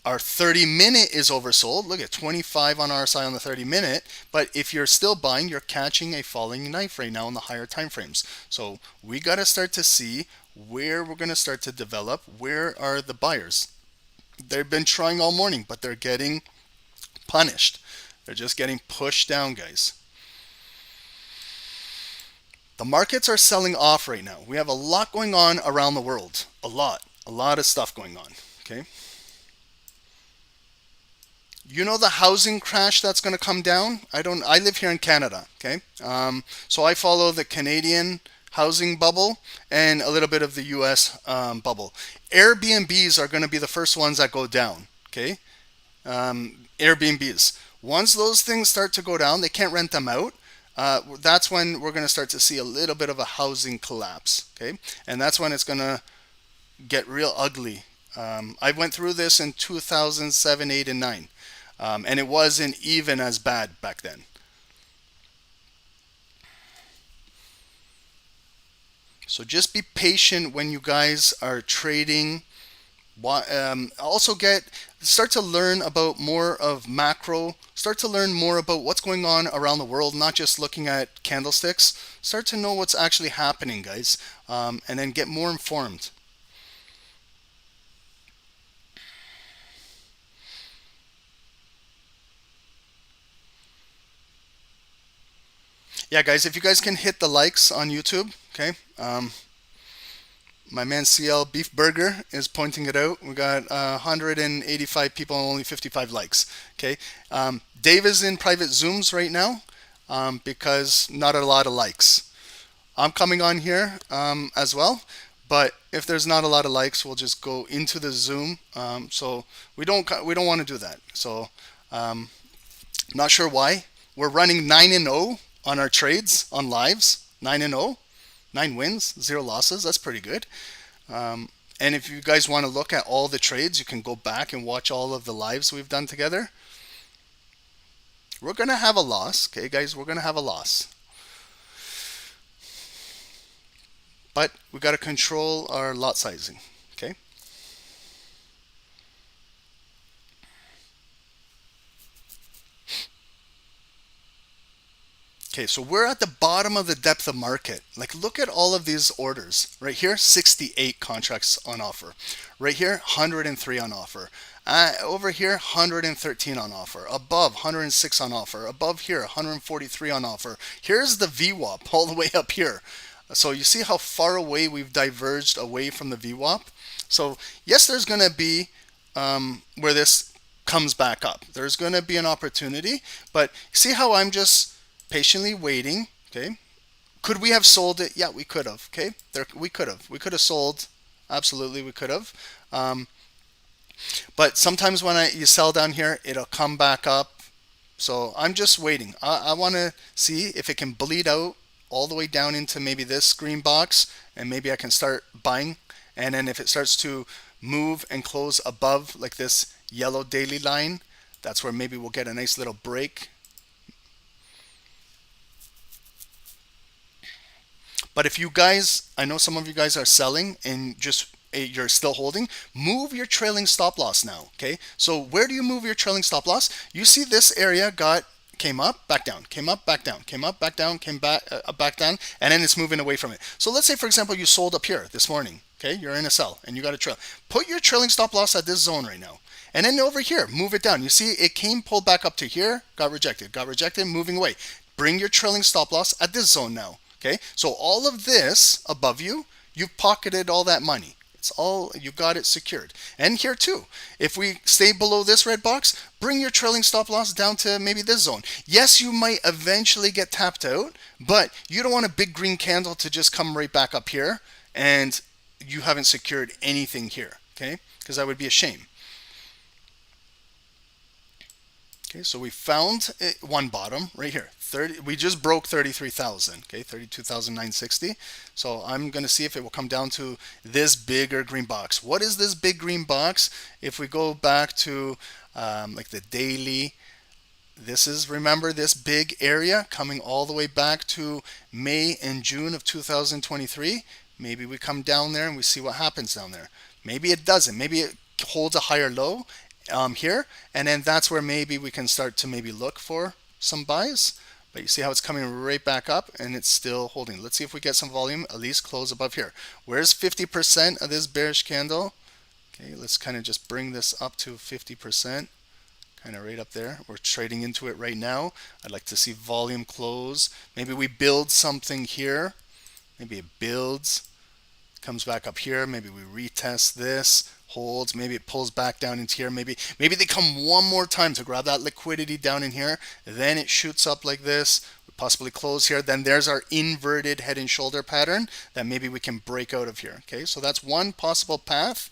Our 30-minute is oversold. Look at 25 on RSI on the 30-minute. But if you're still buying, you're catching a falling knife right now in the higher time frames. So we got to start to see where we're going to start to develop. Where are the buyers? They've been trying all morning, but they're getting punished. They're just getting pushed down, guys. The markets are selling off right now. We have a lot going on around the world. A lot of stuff going on. Okay. You know the housing crash that's going to come down? I live here in Canada, okay? So I follow the Canadian housing bubble and a little bit of the US bubble. Airbnbs are going to be the first ones that go down, okay? Airbnbs. Once those things start to go down, they can't rent them out. That's when we're going to start to see a little bit of a housing collapse, okay? And that's when it's going to get real ugly. I went through this in 2007, 8, and 9. And it wasn't even as bad back then. So just be patient when you guys are trading. Also start to learn about more of macro. Start to learn more about what's going on around the world, not just looking at candlesticks. Start to know what's actually happening, guys, and then get more informed. Yeah, guys, if you guys can hit the likes on YouTube, okay? My man CL Beef Burger is pointing it out. We got 185 people and only 55 likes, okay? Dave is in private Zooms right now because not a lot of likes. I'm coming on here as well, but if there's not a lot of likes, we'll just go into the Zoom. So we don't want to do that. So not sure why. We're running 9-0 on our trades on lives. 9-0, 9 wins, 0 losses. That's pretty good. And if you guys want to look at all the trades, you can go back and watch all of the lives we've done together. We're going to have a loss, okay, guys? We're going to have a loss. But we got to control our lot sizing, okay? Okay, so we're at the bottom of the depth of market. Like, look at all of these orders. Right here, 68 contracts on offer. Right here, 103 on offer. Over here, 113 on offer. Above, 106 on offer. Above here, 143 on offer. Here's the VWAP all the way up here. So you see how far away we've diverged away from the VWAP? So yes, there's going to be where this comes back up. There's going to be an opportunity, but see how I'm just patiently waiting, okay? Could we have sold it? Yeah, we could have, okay? We could have sold. Absolutely, we could have. But sometimes when you sell down here, it'll come back up. So I'm just waiting. I want to see if it can bleed out all the way down into maybe this green box, and maybe I can start buying. And then if it starts to move and close above like this yellow daily line, that's where maybe we'll get a nice little break. But if you guys, I know some of you guys are selling and just you're still holding, move your trailing stop loss now, okay? So where do you move your trailing stop loss? You see this area came up, back down, came up, back down, came up, back down, came back down, and then it's moving away from it. So let's say, for example, you sold up here this morning, okay? You're in a sell and you got a trail. Put your trailing stop loss at this zone right now. And then over here, move it down. You see it came, pulled back up to here, got rejected, moving away. Bring your trailing stop loss at this zone now. Okay, so all of this above you, you've pocketed all that money. It's all, you got it secured. And here too, if we stay below this red box, bring your trailing stop loss down to maybe this zone. Yes, you might eventually get tapped out, but you don't want a big green candle to just come right back up here and you haven't secured anything here, okay? Because that would be a shame. Okay, so we found one bottom right here. We just broke 33,000, okay, 32,960. So I'm going to see if it will come down to this bigger green box. What is this big green box? If we go back to like the daily, this is, remember, this big area coming all the way back to May and June of 2023. Maybe we come down there and we see what happens down there. Maybe it doesn't. Maybe it holds a higher low here, and then that's where maybe we can start to maybe look for some buys. But you see how it's coming right back up and it's still holding. Let's see if we get some volume, at least close above here. Where's 50% of this bearish candle? Okay, let's kind of just bring this up to 50%. kind of right up there. We're trading into it right now. I'd like to see volume close. Maybe we build something here. Maybe it builds, comes back up here. Maybe we retest this, holds. Maybe it pulls back down into here. Maybe they come one more time to grab that liquidity down in here. Then it shoots up like this. We possibly close here. Then there's our inverted head and shoulder pattern that maybe we can break out of here. Okay, so that's one possible path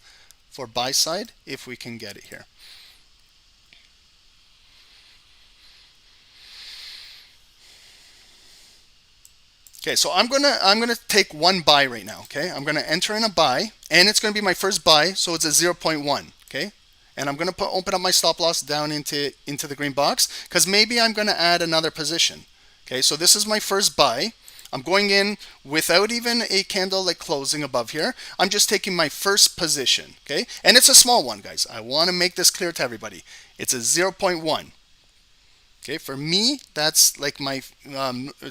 for buy side if we can get it here. Okay, so I'm gonna take one buy right now. Okay, I'm gonna enter in a buy, and it's gonna be my first buy, so it's a 0.1. Okay, and I'm gonna open up my stop loss down into the green box because maybe I'm gonna add another position. Okay, so this is my first buy. I'm going in without even a candle like closing above here. I'm just taking my first position. Okay, and it's a small one, guys. I want to make this clear to everybody. It's a 0.1. Okay, for me, that's like my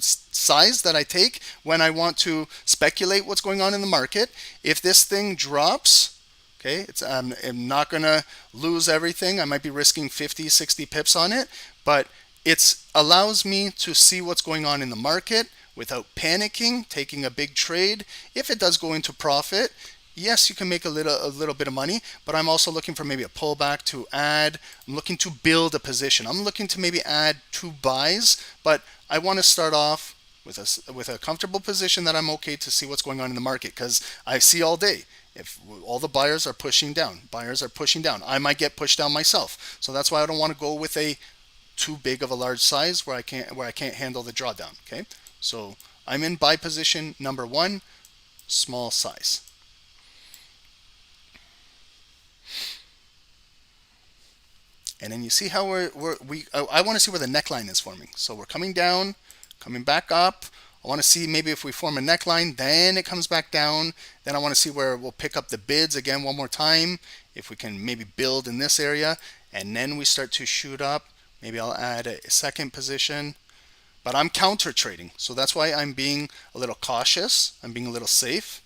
size that I take when I want to speculate what's going on in the market. If this thing drops, okay, I'm not going to lose everything. I might be risking 50, 60 pips on it, but it allows me to see what's going on in the market without panicking, taking a big trade. If it does go into profit, yes, you can make a little bit of money, but I'm also looking for maybe a pullback to add. I'm looking to build a position. I'm looking to maybe add 2 buys, but I want to start off with a comfortable position that I'm okay to see what's going on in the market, because I see all day if all the buyers are pushing down, I might get pushed down myself. So that's why I don't want to go with a too big of a large size where I can't handle the drawdown. Okay, so I'm in buy position number 1, small size. And then you see how I want to see where the neckline is forming. So we're coming down, coming back up. I want to see maybe if we form a neckline, then it comes back down. Then I want to see where we'll pick up the bids again one more time. If we can maybe build in this area, and then we start to shoot up. Maybe I'll add a second position. But I'm counter trading, so that's why I'm being a little cautious. I'm being a little safe.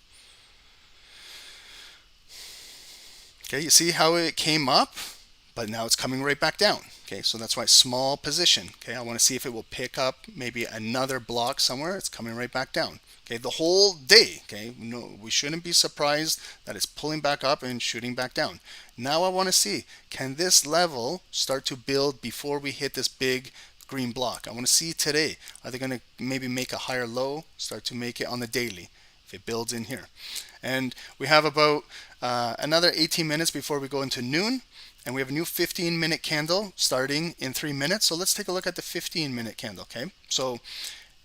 Okay, you see how it came up? But now it's coming right back down. Okay, so that's why small position. Okay, I want to see if it will pick up maybe another block somewhere. It's coming right back down. Okay, the whole day. Okay, no, we shouldn't be surprised that it's pulling back up and shooting back down. Now I want to see, can this level start to build before we hit this big green block? I want to see today. Are they going to maybe make a higher low, start to make it on the daily if it builds in here? And we have about another 18 minutes before we go into noon. And we have a new 15-minute candle starting in 3 minutes. So let's take a look at the 15-minute candle, okay? So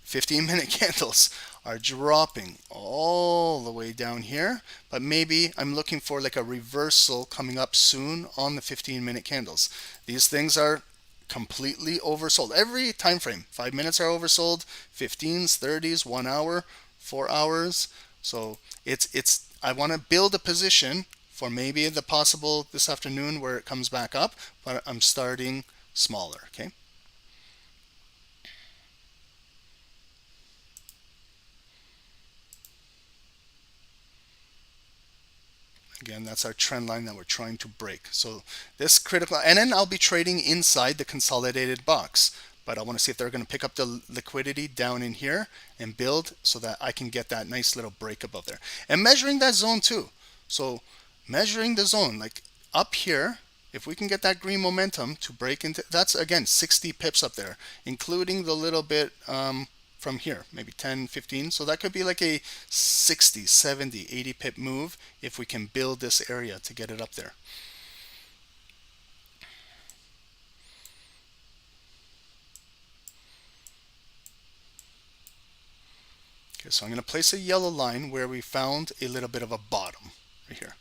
15-minute candles are dropping all the way down here, but maybe I'm looking for like a reversal coming up soon on the 15-minute candles. These things are completely oversold. Every time frame, 5 minutes are oversold, 15s, 30s, 1 hour, 4 hours. So I want to build a position for maybe the possible this afternoon where it comes back up, but I'm starting smaller, okay? Again, that's our trend line that we're trying to break. So this critical, and then I'll be trading inside the consolidated box, but I want to see if they're going to pick up the liquidity down in here and build so that I can get that nice little break above there. And measuring that zone too. So measuring the zone, like up here, if we can get that green momentum to break into, that's again 60 pips up there, including the little bit from here, maybe 10, 15. So that could be like a 60, 70, 80 pip move if we can build this area to get it up there. Okay, so I'm going to place a yellow line where we found a little bit of a bottom right here.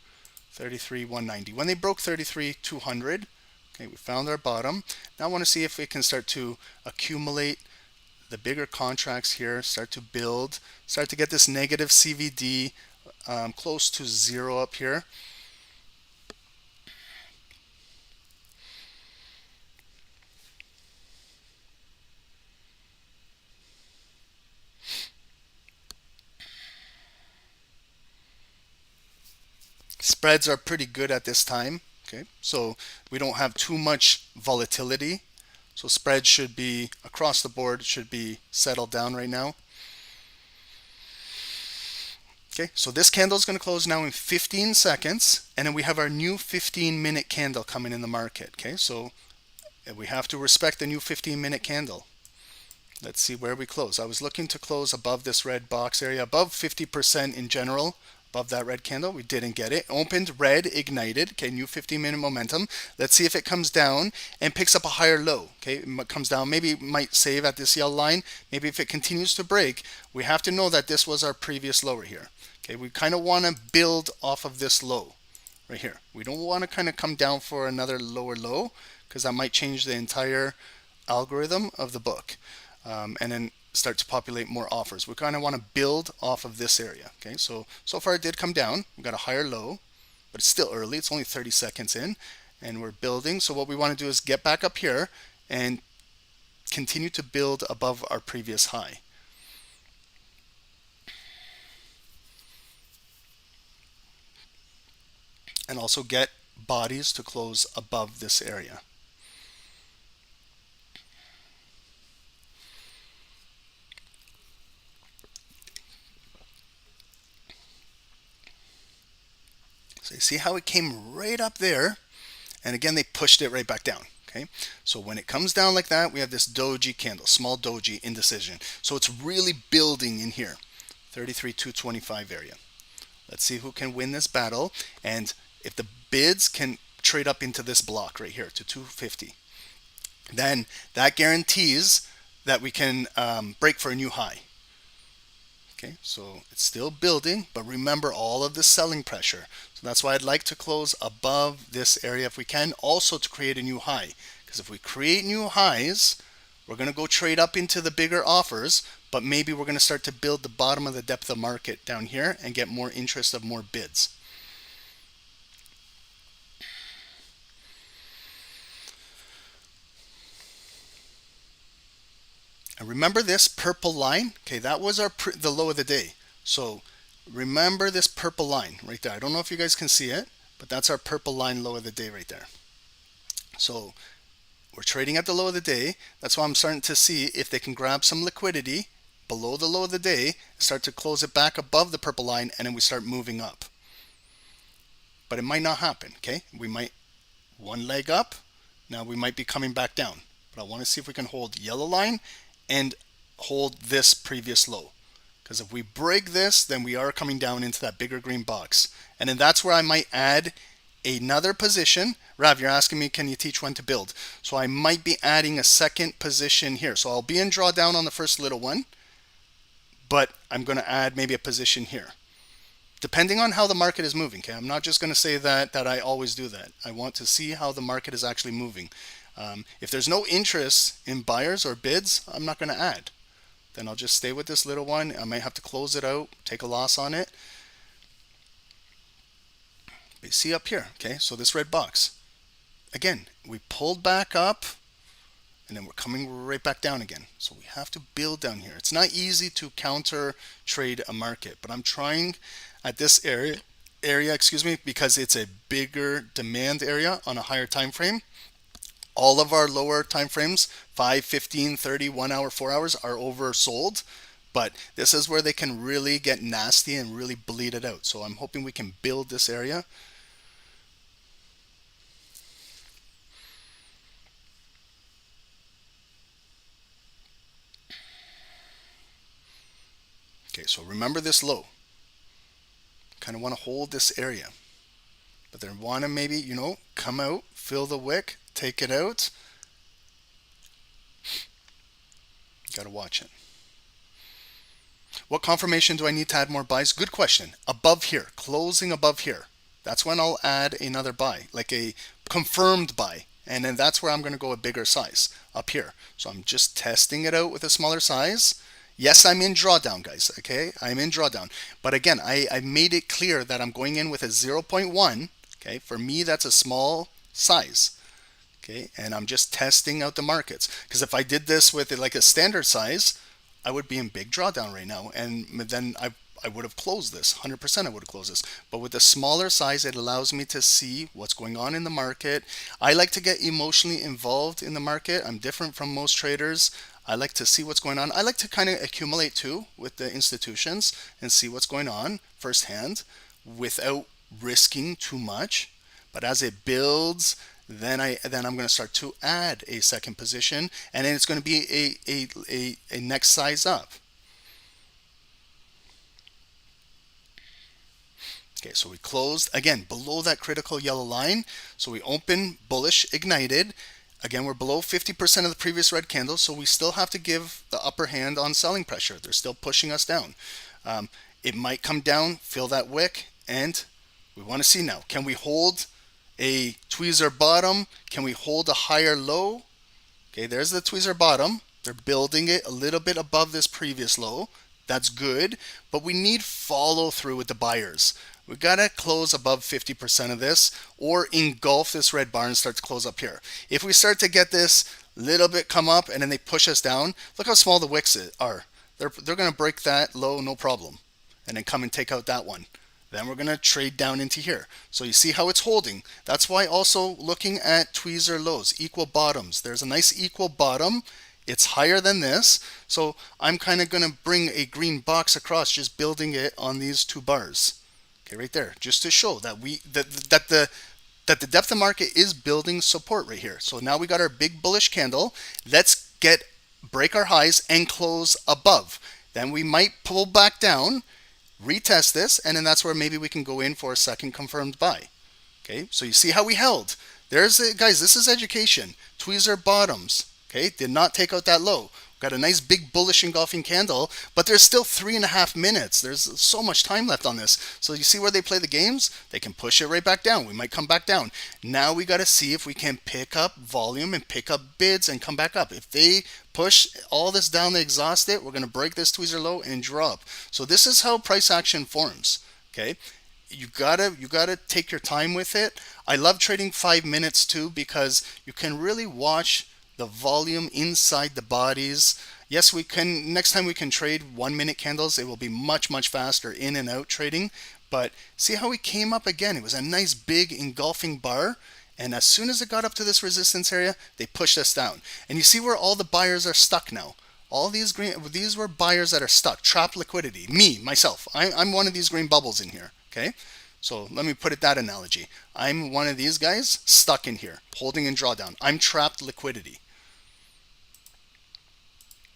33,190. When they broke 33,200, okay, we found our bottom. Now I want to see if we can start to accumulate the bigger contracts here, start to build, start to get this negative CVD close to 0 up here. Spreads are pretty good at this time. Okay, so we don't have too much volatility. So spread should be across the board, should be settled down right now. Okay, so this candle is going to close now in 15 seconds, and then we have our new 15-minute candle coming in the market. Okay, so we have to respect the new 15-minute candle. Let's see where we close. I was looking to close above this red box area, above 50% in general, above that red candle. We didn't get it. Opened red, ignited. Okay, new 15-minute momentum. Let's see if it comes down and picks up a higher low. Okay, it comes down. Maybe it might save at this yellow line. Maybe if it continues to break, we have to know that this was our previous lower here. Okay, we kind of want to build off of this low right here. We don't want to kind of come down for another lower low, because that might change the entire algorithm of the book, and then start to populate more offers. We kind of want to build off of this area. Okay, so far it did come down. We got a higher low, but it's still early. It's only 30 seconds in, and we're building. So what we want to do is get back up here and continue to build above our previous high. And also get bodies to close above this area. So you see how it came right up there, and again they pushed it right back down. Okay, so when it comes down like that, we have this doji candle, small doji indecision. So it's really building in here, 33,225 area. Let's see who can win this battle, and if the bids can trade up into this block right here to 250, then that guarantees that we can break for a new high. Okay, so it's still building, but remember all of the selling pressure. So that's why I'd like to close above this area if we can, also to create a new high. Because if we create new highs, we're going to go trade up into the bigger offers, but maybe we're going to start to build the bottom of the depth of market down here and get more interest of more bids. And remember this purple line? Okay, that was the low of the day. So remember this purple line right there. I don't know if you guys can see it, but that's our purple line low of the day right there. So we're trading at the low of the day. That's why I'm starting to see if they can grab some liquidity below the low of the day, start to close it back above the purple line, and then we start moving up. But it might not happen, okay? We might one leg up. Now we might be coming back down. But I want to see if we can hold yellow line and hold this previous low. Because if we break this, then we are coming down into that bigger green box. And then that's where I might add another position. Rav, you're asking me, can you teach when to build? So I might be adding a second position here. So I'll be in drawdown on the first little one, but I'm going to add maybe a position here, depending on how the market is moving. Okay, I'm not just going to say that I always do that. I want to see how the market is actually moving. If there's no interest in buyers or bids, I'm not going to add. Then I'll just stay with this little one. I might have to close it out, take a loss on it. But you see up here, okay, so this red box, again, we pulled back up, and then we're coming right back down again. So we have to build down here. It's not easy to counter trade a market, but I'm trying at this area, because it's a bigger demand area on a higher time frame. All of our lower time frames, 5, 15, 30, 1 hour, 4 hours, are oversold. But this is where they can really get nasty and really bleed it out. So I'm hoping we can build this area. Okay, so remember this low. Kind of want to hold this area. But they want to maybe, come out, fill the wick, take it out. Got to watch it. What confirmation do I need to add more buys? Good question. Above here, closing above here. That's when I'll add another buy, like a confirmed buy. And then that's where I'm going to go a bigger size up here. So I'm just testing it out with a smaller size. Yes, I'm in drawdown, guys. Okay, I'm in drawdown. But again, I made it clear that I'm going in with a 0.1. Okay, for me, that's a small size. Okay, and I'm just testing out the markets. Because if I did this with like a standard size, I would be in big drawdown right now. And then I I would have closed this. 100% I would have closed this. But with the smaller size, it allows me to see what's going on in the market. I like to get emotionally involved in the market. I'm different from most traders. I like to see what's going on. I like to kind of accumulate too with the institutions and see what's going on firsthand without risking too much. But as it builds, then I'm going to start to add a second position, and then it's going to be a next size up. Okay, so we closed again below that critical yellow line. So we open bullish ignited. Again, we're below 50% of the previous red candle, so we still have to give the upper hand on selling pressure. They're still pushing us down. It might come down, fill that wick, and we want to see now. Can we hold a tweezer bottom? Can we hold a higher low? Okay, there's the tweezer bottom. They're building it a little bit above this previous low. That's good, but we need follow through with the buyers. We gotta close above 50% of this, or engulf this red bar and start to close up here. If we start to get this little bit come up and then they push us down, look how small the wicks are. They're gonna break that low, no problem, and then come and take out that one. Then we're gonna trade down into here. So you see how it's holding. That's why also looking at tweezer lows, equal bottoms. There's a nice equal bottom. It's higher than this, so I'm kind of going to bring a green box across, just building it on these two bars. Okay, right there, just to show that the depth of market is building support right here. So now we got our big bullish candle. Let's break our highs and close above. Then we might pull back down, retest this, and then that's where maybe we can go in for a second confirmed buy. Okay, so you see how we held. There's it, guys. This is education. Tweezer bottoms. Okay, did not take out that low. Got a nice big bullish engulfing candle, but there's still 3.5 minutes. There's so much time left on this. So you see where they play the games? They can push it right back down. We might come back down. Now we got to see if we can pick up volume and pick up bids and come back up. If they push all this down, they exhaust it, we're going to break this tweezer low and drop. So this is how price action forms. Okay, you gotta take your time with it. I love trading 5 minutes too, because you can really watch the volume inside the bodies. Yes, we can, next time we can trade 1 minute candles. It will be much faster in and out trading. But see how we came up again. It was a nice big engulfing bar, and as soon as it got up to this resistance area, they pushed us down. And you see where all the buyers are stuck now. All these were buyers that are stuck, trapped liquidity. Myself, I'm one of these green bubbles in here. Okay, so let me put it that analogy. I'm one of these guys stuck in here, holding in drawdown. I'm trapped liquidity.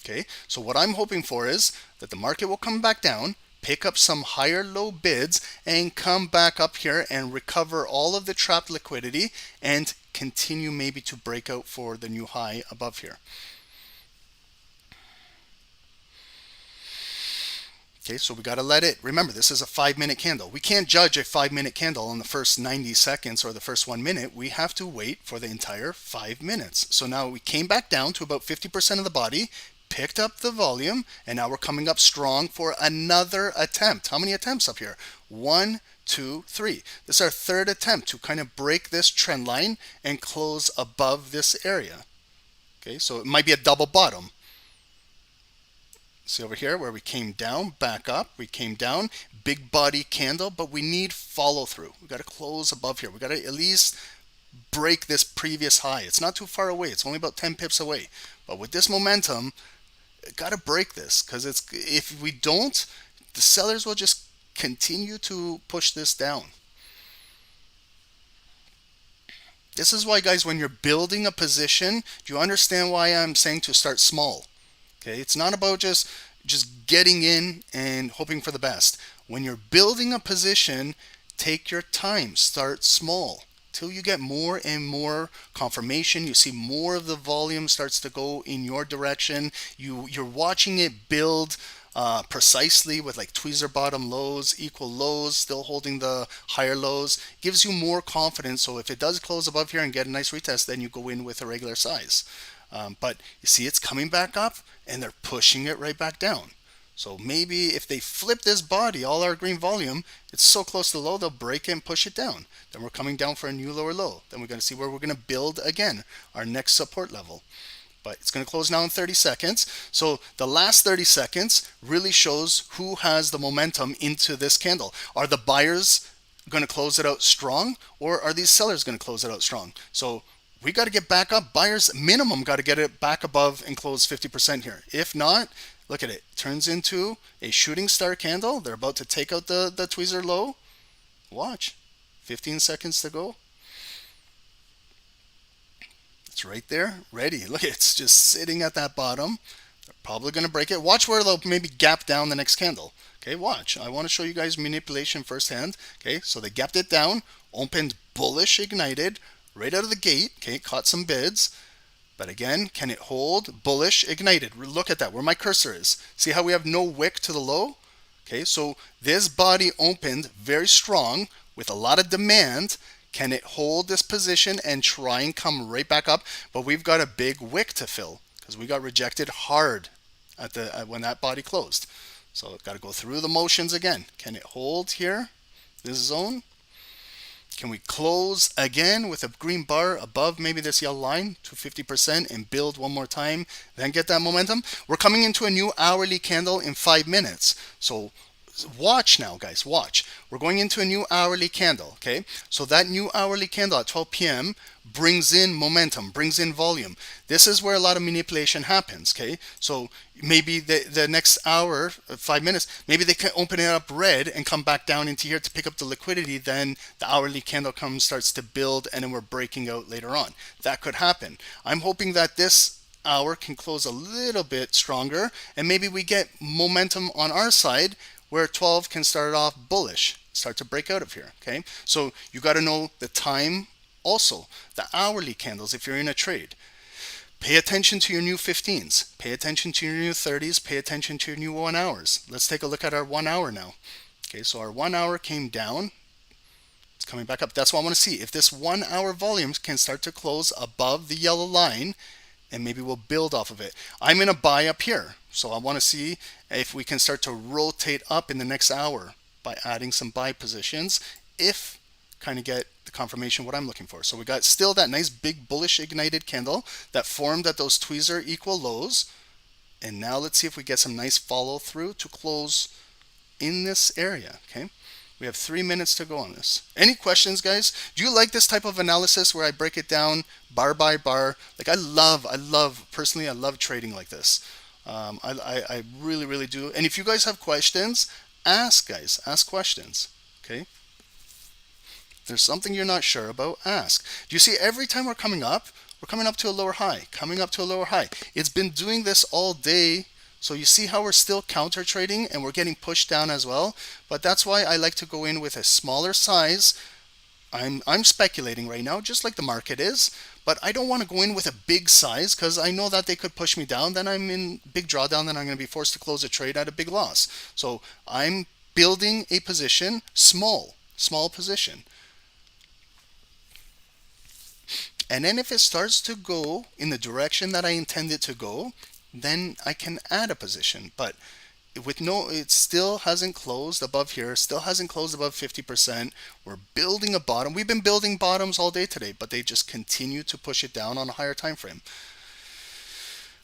Okay, so what I'm hoping for is that the market will come back down, pick up some higher low bids, and come back up here and recover all of the trapped liquidity and continue maybe to break out for the new high above here. Okay, so we got to let it, remember, this is a 5 minute candle. We can't judge a 5 minute candle in the first 90 seconds or the first 1 minute. We have to wait for the entire 5 minutes. So now we came back down to about 50% of the body, picked up the volume, and now we're coming up strong for another attempt. How many attempts up here? 1, 2, 3. This is our third attempt to kind of break this trend line and close above this area. Okay, so it might be a double bottom. See over here where we came down, back up, we came down, big body candle, but we need follow through. We got to close above here. We got to at least break this previous high. It's not too far away. It's only about 10 pips away. But with this momentum, got to break this, because if we don't, the sellers will just continue to push this down. This is why, guys, when you're building a position, do you understand why I'm saying to start small? Okay, it's not about just getting in and hoping for the best. When you're building a position, take your time, start small till you get more and more confirmation. You see more of the volume starts to go in your direction. You're watching it build precisely with like tweezer bottom lows, equal lows, still holding the higher lows. Gives you more confidence. So if it does close above here and get a nice retest, then you go in with a regular size. But you see it's coming back up and they're pushing it right back down. So maybe if they flip this body, all our green volume, it's so close to the low, they'll break it and push it down. Then we're coming down for a new lower low. Then we're going to see where we're going to build again our next support level. but it's going to close now in 30 seconds. So the last 30 seconds really shows who has the momentum into this candle. Are the buyers going to close it out strong, or are these sellers going to close it out strong? So we got to get back up. Buyers minimum got to get it back above and close 50% here. If not, look at it. Turns into a shooting star candle. They're about to take out the tweezer low. Watch. 15 seconds to go. It's right there, ready. Look, it's just sitting at that bottom. They're probably going to break it. Watch where they'll maybe gap down the next candle. Okay, watch. I want to show you guys manipulation firsthand. Okay, so they gapped it down, opened bullish, ignited, right out of the gate. Okay, caught some bids. But again, can it hold? Bullish, ignited. Look at that, where my cursor is. See how we have no wick to the low? Okay, so this body opened very strong with a lot of demand. Can it hold this position and try and come right back up? But we've got a big wick to fill because we got rejected hard when that body closed. So got to go through the motions again. Can it hold here, this zone? Can we close again with a green bar above maybe this yellow line to 50% and build one more time, then get that momentum? We're coming into a new hourly candle in 5 minutes. So watch now, guys, watch. We're going into a new hourly candle, okay? So that new hourly candle at 12 p.m. brings in momentum, brings in volume. This is where a lot of manipulation happens, okay? So maybe the next hour, 5 minutes, maybe they can open it up red and come back down into here to pick up the liquidity. Then the hourly candle starts to build, and then we're breaking out later on. That could happen. I'm hoping that this hour can close a little bit stronger, and maybe we get momentum on our side where 12 can start off bullish, start to break out of here, okay? So you got to know the time also, the hourly candles if you're in a trade. Pay attention to your new 15s, pay attention to your new 30s, pay attention to your new 1 hours. Let's take a look at our 1 hour now. Okay, so our 1 hour came down, it's coming back up. That's what I want to see. If this 1 hour volume can start to close above the yellow line, and maybe we'll build off of it. I'm in a buy up here, so I want to see if we can start to rotate up in the next hour by adding some buy positions, if kind of get the confirmation what I'm looking for. So we got still that nice big bullish ignited candle that formed at those tweezer equal lows, and now let's see if we get some nice follow through to close in this area. Okay, we have 3 minutes to go on this. Any questions, guys? Do you like this type of analysis where I break it down bar by bar? Like I love personally, I love trading like this. I really do. And if you guys have questions, ask, guys, ask questions. Okay, if there's something you're not sure about, ask. Do you see every time we're coming up to a lower high, coming up to a lower high? It's been doing this all day. So you see how we're still counter trading and we're getting pushed down as well. But that's why I like to go in with a smaller size. I'm speculating right now, just like the market is, but I don't want to go in with a big size because I know that they could push me down. Then I'm in big drawdown. Then I'm going to be forced to close a trade at a big loss. So I'm building a position, small position. And then if it starts to go in the direction that I intend it to go, then I can add a position. But with it still hasn't closed above here, still hasn't closed above 50%. We're building a bottom. We've been building bottoms all day today, but they just continue to push it down on a higher time frame.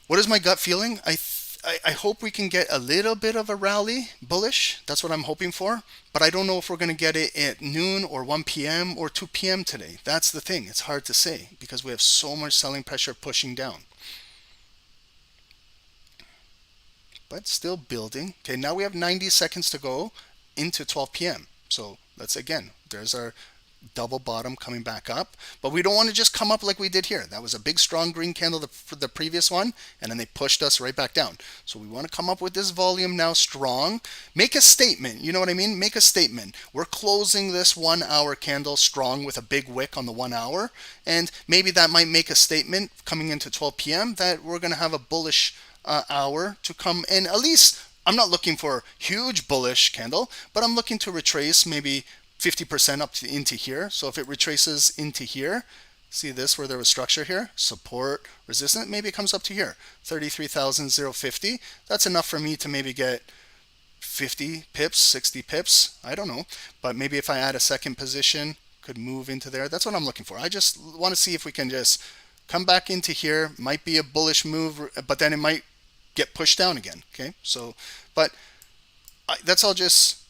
What is my gut feeling? I hope we can get a little bit of a rally bullish. That's what I'm hoping for. But I don't know if we're going to get it at noon or 1 p.m. or 2 p.m. today. That's the thing. It's hard to say because we have so much selling pressure pushing down. But still building. Okay, now we have 90 seconds to go into 12 p.m. So let's again, there's our double bottom coming back up. But we don't want to just come up like we did here. That was a big strong green candle for the previous one, and then they pushed us right back down. So we want to come up with this volume now strong. Make a statement. You know what I mean? Make a statement. We're closing this 1 hour candle strong with a big wick on the 1 hour. And maybe that might make a statement coming into 12 p.m. that we're going to have a bullish hour to come in. At least I'm not looking for huge bullish candle, but I'm looking to retrace maybe 50% up into here. So if it retraces into here, see this where there was structure here, support, resistance, maybe it comes up to here, 33,050. That's enough for me to maybe get 50 pips, 60 pips, I don't know. But maybe if I add a second position, could move into there. That's what I'm looking for. I just want to see if we can just come back into here, might be a bullish move, but then it might get pushed down again. Okay, so but that's all just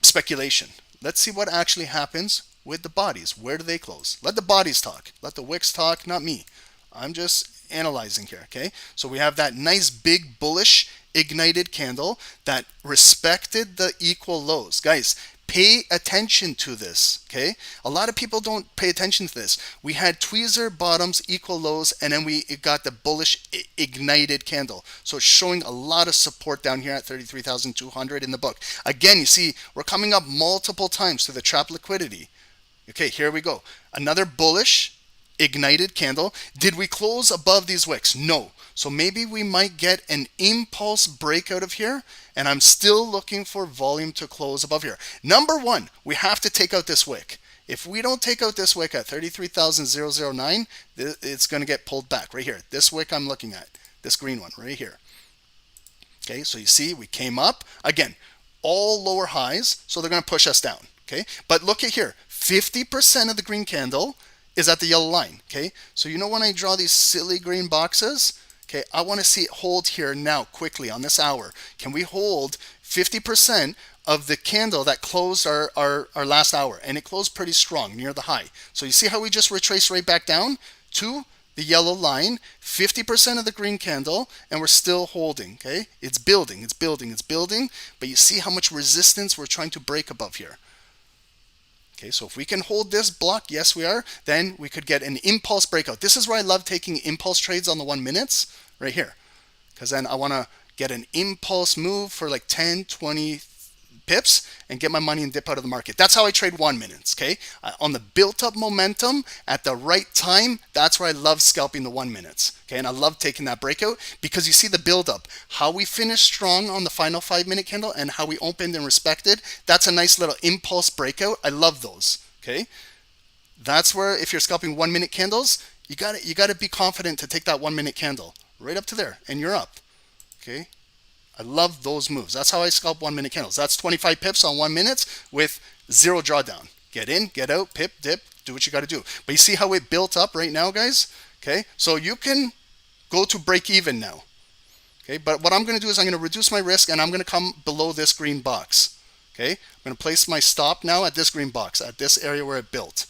speculation. Let's see what actually happens with the bodies. Where do they close? Let the bodies talk. Let the wicks talk, not me. I'm just analyzing here. Okay, so we have that nice big bullish ignited candle that respected the equal lows. Guys, pay attention to this. Okay, a lot of people don't pay attention to this. We had tweezer bottoms, equal lows, and then we got the bullish ignited candle. So it's showing a lot of support down here at 33,200 in the book. Again, you see we're coming up multiple times to the trap liquidity. Okay, here we go. Another bullish ignited candle. Did we close above these wicks? No. So maybe we might get an impulse breakout of here, and I'm still looking for volume to close above here. Number one, we have to take out this wick. If we don't take out this wick at 33,009, it's going to get pulled back right here. This wick I'm looking at, this green one right here. Okay, so you see we came up. Again, all lower highs, so they're going to push us down. Okay, but look at here, 50% of the green candle is at the yellow line. Okay, so you know when I draw these silly green boxes, okay, I want to see it hold here now quickly on this hour. Can we hold 50% of the candle that closed our last hour? And it closed pretty strong near the high. So you see how we just retraced right back down to the yellow line, 50% of the green candle, and we're still holding. Okay, it's building, it's building, it's building, but you see how much resistance we're trying to break above here. Okay, so if we can hold this block, yes we are, then we could get an impulse breakout. This is where I love taking impulse trades on the 1 minutes, right here. Because then I want to get an impulse move for like 10, 20 pips and get my money and dip out of the market. That's how I trade 1 minutes, okay? On the built up momentum at the right time, that's where I love scalping the 1 minutes, okay? And I love taking that breakout because you see the build up, how we finished strong on the final 5 minute candle and how we opened and respected. That's a nice little impulse breakout. I love those, okay? That's where if you're scalping 1 minute candles, you got to be confident to take that 1 minute candle right up to there and you're up, okay? I love those moves. That's how I scalp 1 minute candles. That's 25 pips on 1 minute with zero drawdown. Get in, get out, pip, dip, do what you got to do. But you see how it built up right now, guys? Okay, so you can go to break even now. Okay, but what I'm going to do is I'm going to reduce my risk and I'm going to come below this green box. Okay, I'm going to place my stop now at this green box, at this area where it built.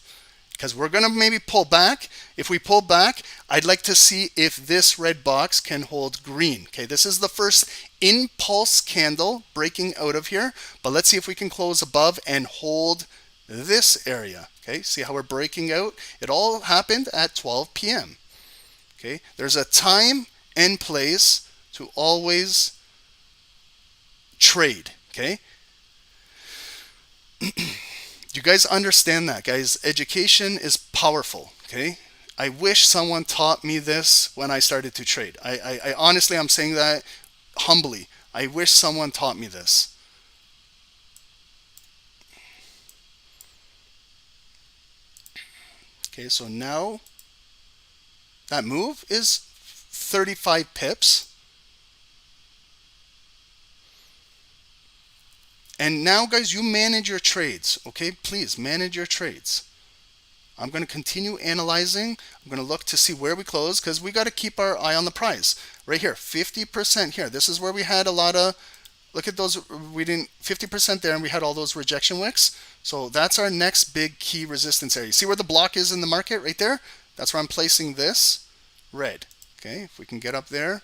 Because we're going to maybe pull back. If we pull back, I'd like to see if this red box can hold green. Okay, this is the first impulse candle breaking out of here. But let's see if we can close above and hold this area. Okay, see how we're breaking out? It all happened at 12 p.m. Okay, there's a time and place to always trade. Okay. You guys understand that, guys? Education is powerful, okay? I wish someone taught me this when I started to trade. I honestly, I'm saying that humbly. I wish someone taught me this. Okay, so now that move is 35 pips. And now, guys, you manage your trades, okay? Please manage your trades. I'm going to continue analyzing. I'm going to look to see where we close because we got to keep our eye on the price. Right here, 50% here. This is where we had a lot of, look at those, we didn't, 50% there and we had all those rejection wicks. So that's our next big key resistance area. See where the block is in the market right there? That's where I'm placing this red. Okay, if we can get up there,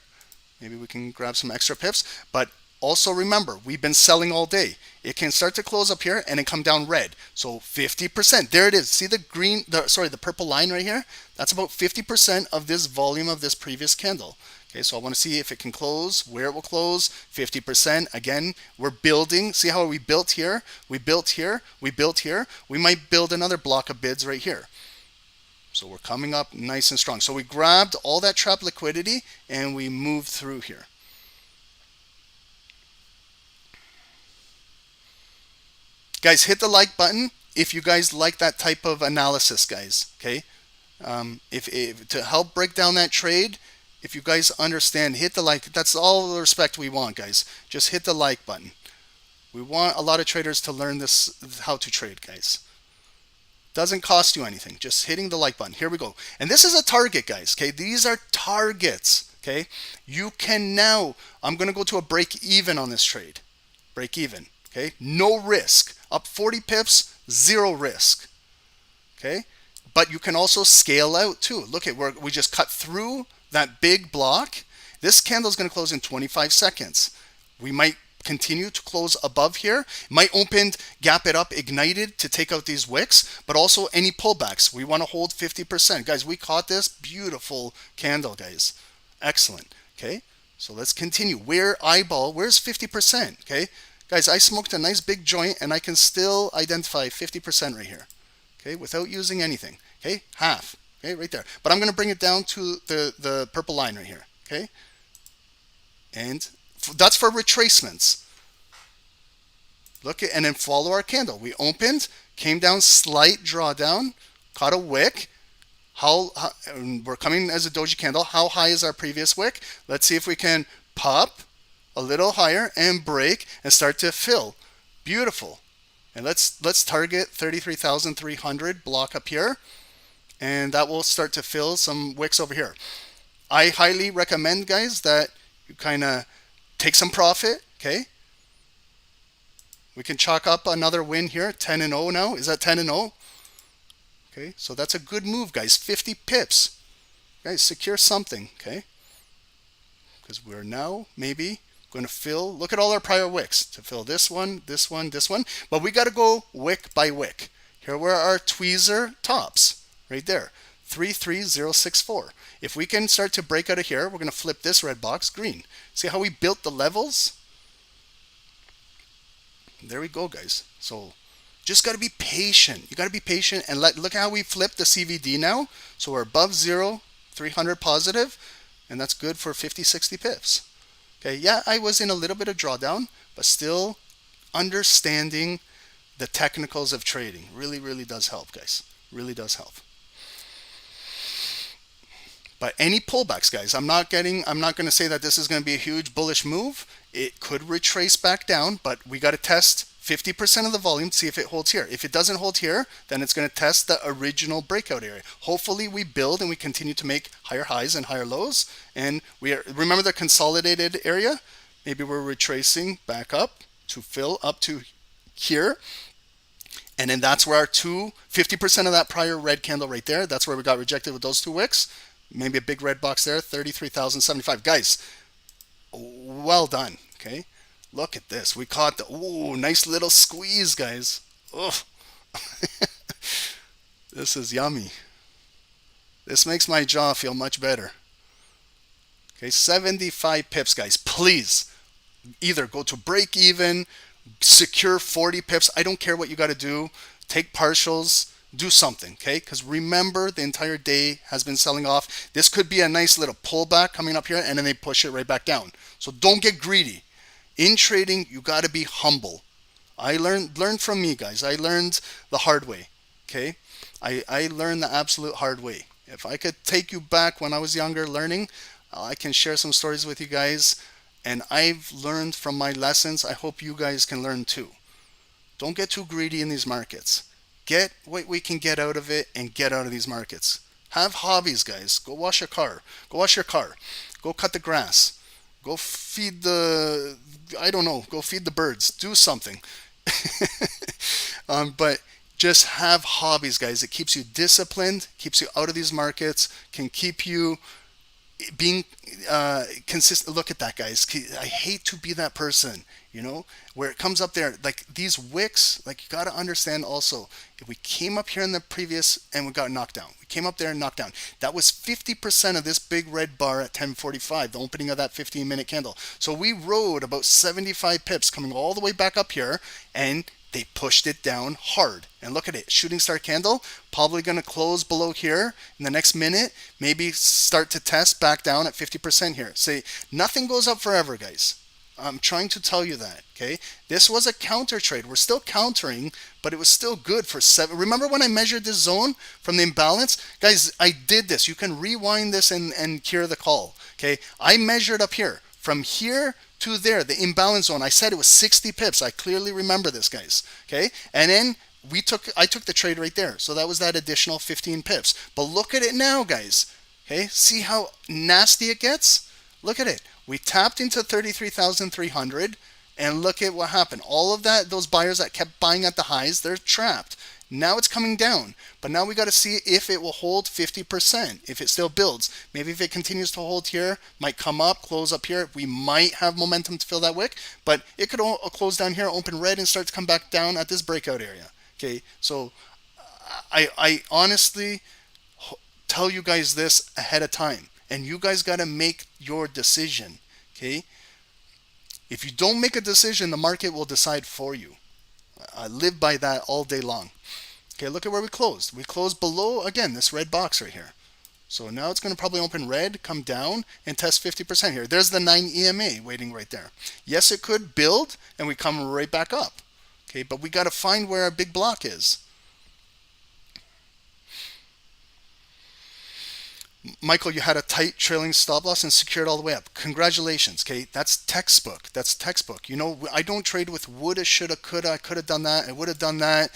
maybe we can grab some extra pips. But also remember, we've been selling all day. It can start to close up here and then come down red. So 50%, there it is. See the green, the purple line right here? That's about 50% of this volume of this previous candle. Okay, so I want to see if it can close, where it will close, 50%. Again, we're building. See how we built here? We built here, we built here. We might build another block of bids right here. So we're coming up nice and strong. So we grabbed all that trap liquidity and we moved through here. Guys, hit the like button if you guys like that type of analysis, guys. Okay, if to help break down that trade, if you guys understand, hit the like. That's all the respect we want, guys. Just hit the like button. We want a lot of traders to learn this, how to trade, guys. Doesn't cost you anything. Just hitting the like button. Here we go. And this is a target, guys. Okay, these are targets. Okay, you can now, I'm going to go to a break even on this trade. Break even. Okay, no risk. Up 40 pips, zero risk. Okay, but you can also scale out too. Look at where we just cut through that big block. This candle is going to close in 25 seconds. We might continue to close above here. Might open, gap it up, ignited to take out these wicks, but also any pullbacks. We want to hold 50%. Guys, we caught this beautiful candle, guys. Excellent. Okay, so let's continue. Where's 50%? Okay, guys, I smoked a nice big joint and I can still identify 50% right here. Okay, without using anything. Okay, half. Okay, right there. But I'm going to bring it down to the purple line right here. Okay, and that's for retracements. Look at, and then follow our candle. We opened, came down, slight drawdown, caught a wick. We're coming as a doji candle. How high is our previous wick? Let's see if we can pop a little higher and break and start to fill. Beautiful. And let's target 33,300 block up here, and that will start to fill some wicks over here. I highly recommend, guys, that you kind of take some profit. Okay, we can chalk up another win here. 10-0 now. Is that 10-0? Okay, so that's a good move, guys. 50 pips. Guys, secure something. Okay, because we're now maybe going to fill. Look at all our prior wicks to fill this one, this one, this one. But we got to go wick by wick. Here were our tweezer tops right there. 33064. If we can start to break out of here, we're going to flip this red box green. See how we built the levels? There we go, guys. So just got to be patient. You got to be patient and look how we flipped the CVD now. So we're above 0, 300 positive, and that's good for 50, 60 pips. Okay, yeah, I was in a little bit of drawdown, but still understanding the technicals of trading really, really does help, guys. Really does help. But any pullbacks, guys, I'm not going to say that this is going to be a huge bullish move. It could retrace back down, but we got to test 50% of the volume to see if it holds here. If it doesn't hold here, then it's going to test the original breakout area. Hopefully we build and we continue to make higher highs and higher lows. And remember the consolidated area? Maybe we're retracing back up to fill up to here. And then that's where our 50% of that prior red candle right there, that's where we got rejected with those two wicks. Maybe a big red box there, 33,075. Guys, well done, okay? Look at this. We caught the, ooh, nice little squeeze, guys. Oh, this is yummy. This makes my jaw feel much better. Okay, 75 pips, guys. Please, either go to break even, secure 40 pips. I don't care what you got to do. Take partials. Do something, okay? Because remember, the entire day has been selling off. This could be a nice little pullback coming up here, and then they push it right back down. So don't get greedy. In trading, you got to be humble. I learned from me, guys. I learned the hard way, okay? I learned the absolute hard way. If I could take you back when I was younger learning, I can share some stories with you guys. And I've learned from my lessons. I hope you guys can learn too. Don't get too greedy in these markets. Get what we can get out of it and get out of these markets. Have hobbies, guys. Go wash your car. Go wash your car. Go cut the grass. Go feed the, I don't know, go feed the birds. Do something. But just have hobbies, guys. It keeps you disciplined, keeps you out of these markets, can keep you being consistent. Look at that, guys. I hate to be that person, you know, where it comes up there, like these wicks, like you got to understand also, if we came up here in the previous and we got knocked down, we came up there and knocked down, that was 50% of this big red bar at 10:45, the opening of that 15-minute candle. So we rode about 75 pips coming all the way back up here, and they pushed it down hard. And look at it, shooting star candle, probably going to close below here in the next minute, maybe start to test back down at 50% here. Say, nothing goes up forever, guys. I'm trying to tell you that, okay? This was a counter trade. We're still countering, but it was still good for 7. Remember when I measured this zone from the imbalance? Guys, I did this. You can rewind this and cure the call, okay? I measured up here. From here to there, the imbalance zone, I said it was 60 pips. I clearly remember this, guys, okay? And then I took the trade right there. So that was that additional 15 pips. But look at it now, guys. Okay, see how nasty it gets? Look at it. We tapped into 33,300 and look at what happened. All of that, those buyers that kept buying at the highs, they're trapped. Now it's coming down, but now we got to see if it will hold 50%, if it still builds. Maybe if it continues to hold here, might come up, close up here. We might have momentum to fill that wick, but it could close down here, open red, and start to come back down at this breakout area. Okay, so I honestly tell you guys this ahead of time, and you guys got to make your decision. Okay, if you don't make a decision, the market will decide for you. I live by that all day long. Okay, look at where we closed. We closed below, again, this red box right here. So now it's going to probably open red, come down, and test 50% here. There's the 9 EMA waiting right there. Yes, it could build, and we come right back up. Okay, but we got to find where our big block is. Michael, you had a tight trailing stop loss and secured all the way up. Congratulations. Okay, that's textbook. That's textbook. You know, I don't trade with woulda, shoulda, coulda. I could have done that. I would have done that.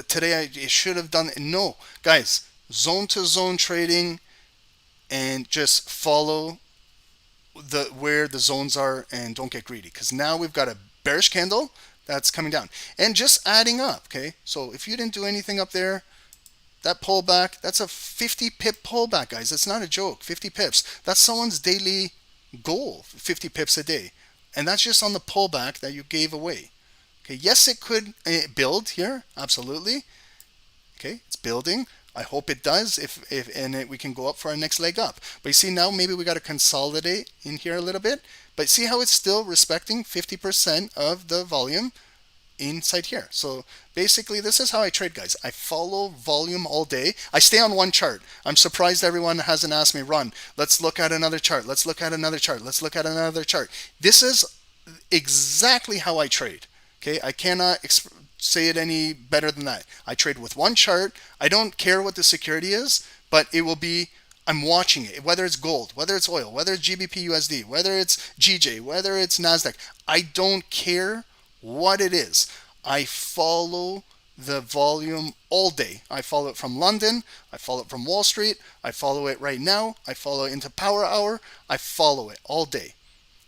Today I should have done it. No, guys, zone to zone trading, and just follow where the zones are and don't get greedy. Because now we've got a bearish candle that's coming down and just adding up. Okay, so if you didn't do anything up there, that pullback, that's a 50 pip pullback, guys. That's not a joke. 50 pips. That's someone's daily goal, 50 pips a day. And that's just on the pullback that you gave away. Okay, yes, it could build here. Absolutely. Okay, it's building. I hope it does we can go up for our next leg up. But you see now maybe we got to consolidate in here a little bit. But see how it's still respecting 50% of the volume inside here. So basically this is how I trade, guys. I follow volume all day. I stay on one chart. I'm surprised everyone hasn't asked me, Ron, let's look at another chart. Let's look at another chart. Let's look at another chart. This is exactly how I trade. Okay, I cannot say it any better than that. I trade with one chart. I don't care what the security is, but it will be, I'm watching it, whether it's gold, whether it's oil, whether it's GBP USD, whether it's GJ, whether it's NASDAQ. I don't care what it is. I follow the volume all day. I follow it from London. I follow it from Wall Street. I follow it right now. I follow it into Power Hour. I follow it all day.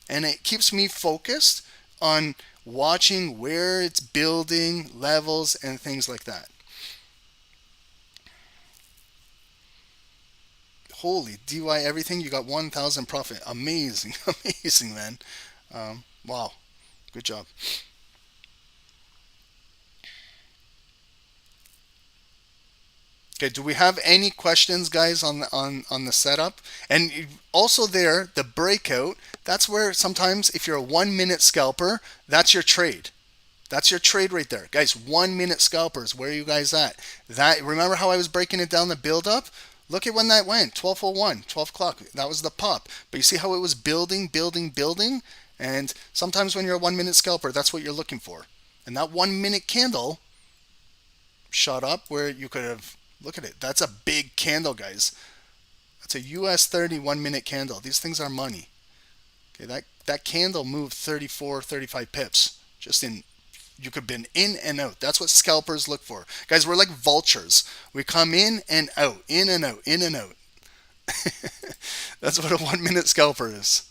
And it keeps me focused on watching where it's building, levels, and things like that. Holy DY everything, you got 1,000 profit. Amazing, amazing, man. Wow, good job. Okay, do we have any questions, guys, on the setup? And also there, the breakout, that's where sometimes if you're a 1 minute scalper, that's your trade. That's your trade right there. Guys, 1 minute scalpers, where are you guys at? Remember how I was breaking it down, the build up? Look at when that went, 12:01, 12 o'clock. That was the pop. But you see how it was building, building, building? And sometimes when you're a 1 minute scalper, that's what you're looking for. And that 1 minute candle shot up where you could have, look at it. That's a big candle, guys. That's a US 30 1 minute candle. These things are money. Okay, that candle moved 34, 35 pips. Just in, you could have been in and out. That's what scalpers look for. Guys, we're like vultures. We come in and out, in and out, in and out. That's what a 1 minute scalper is.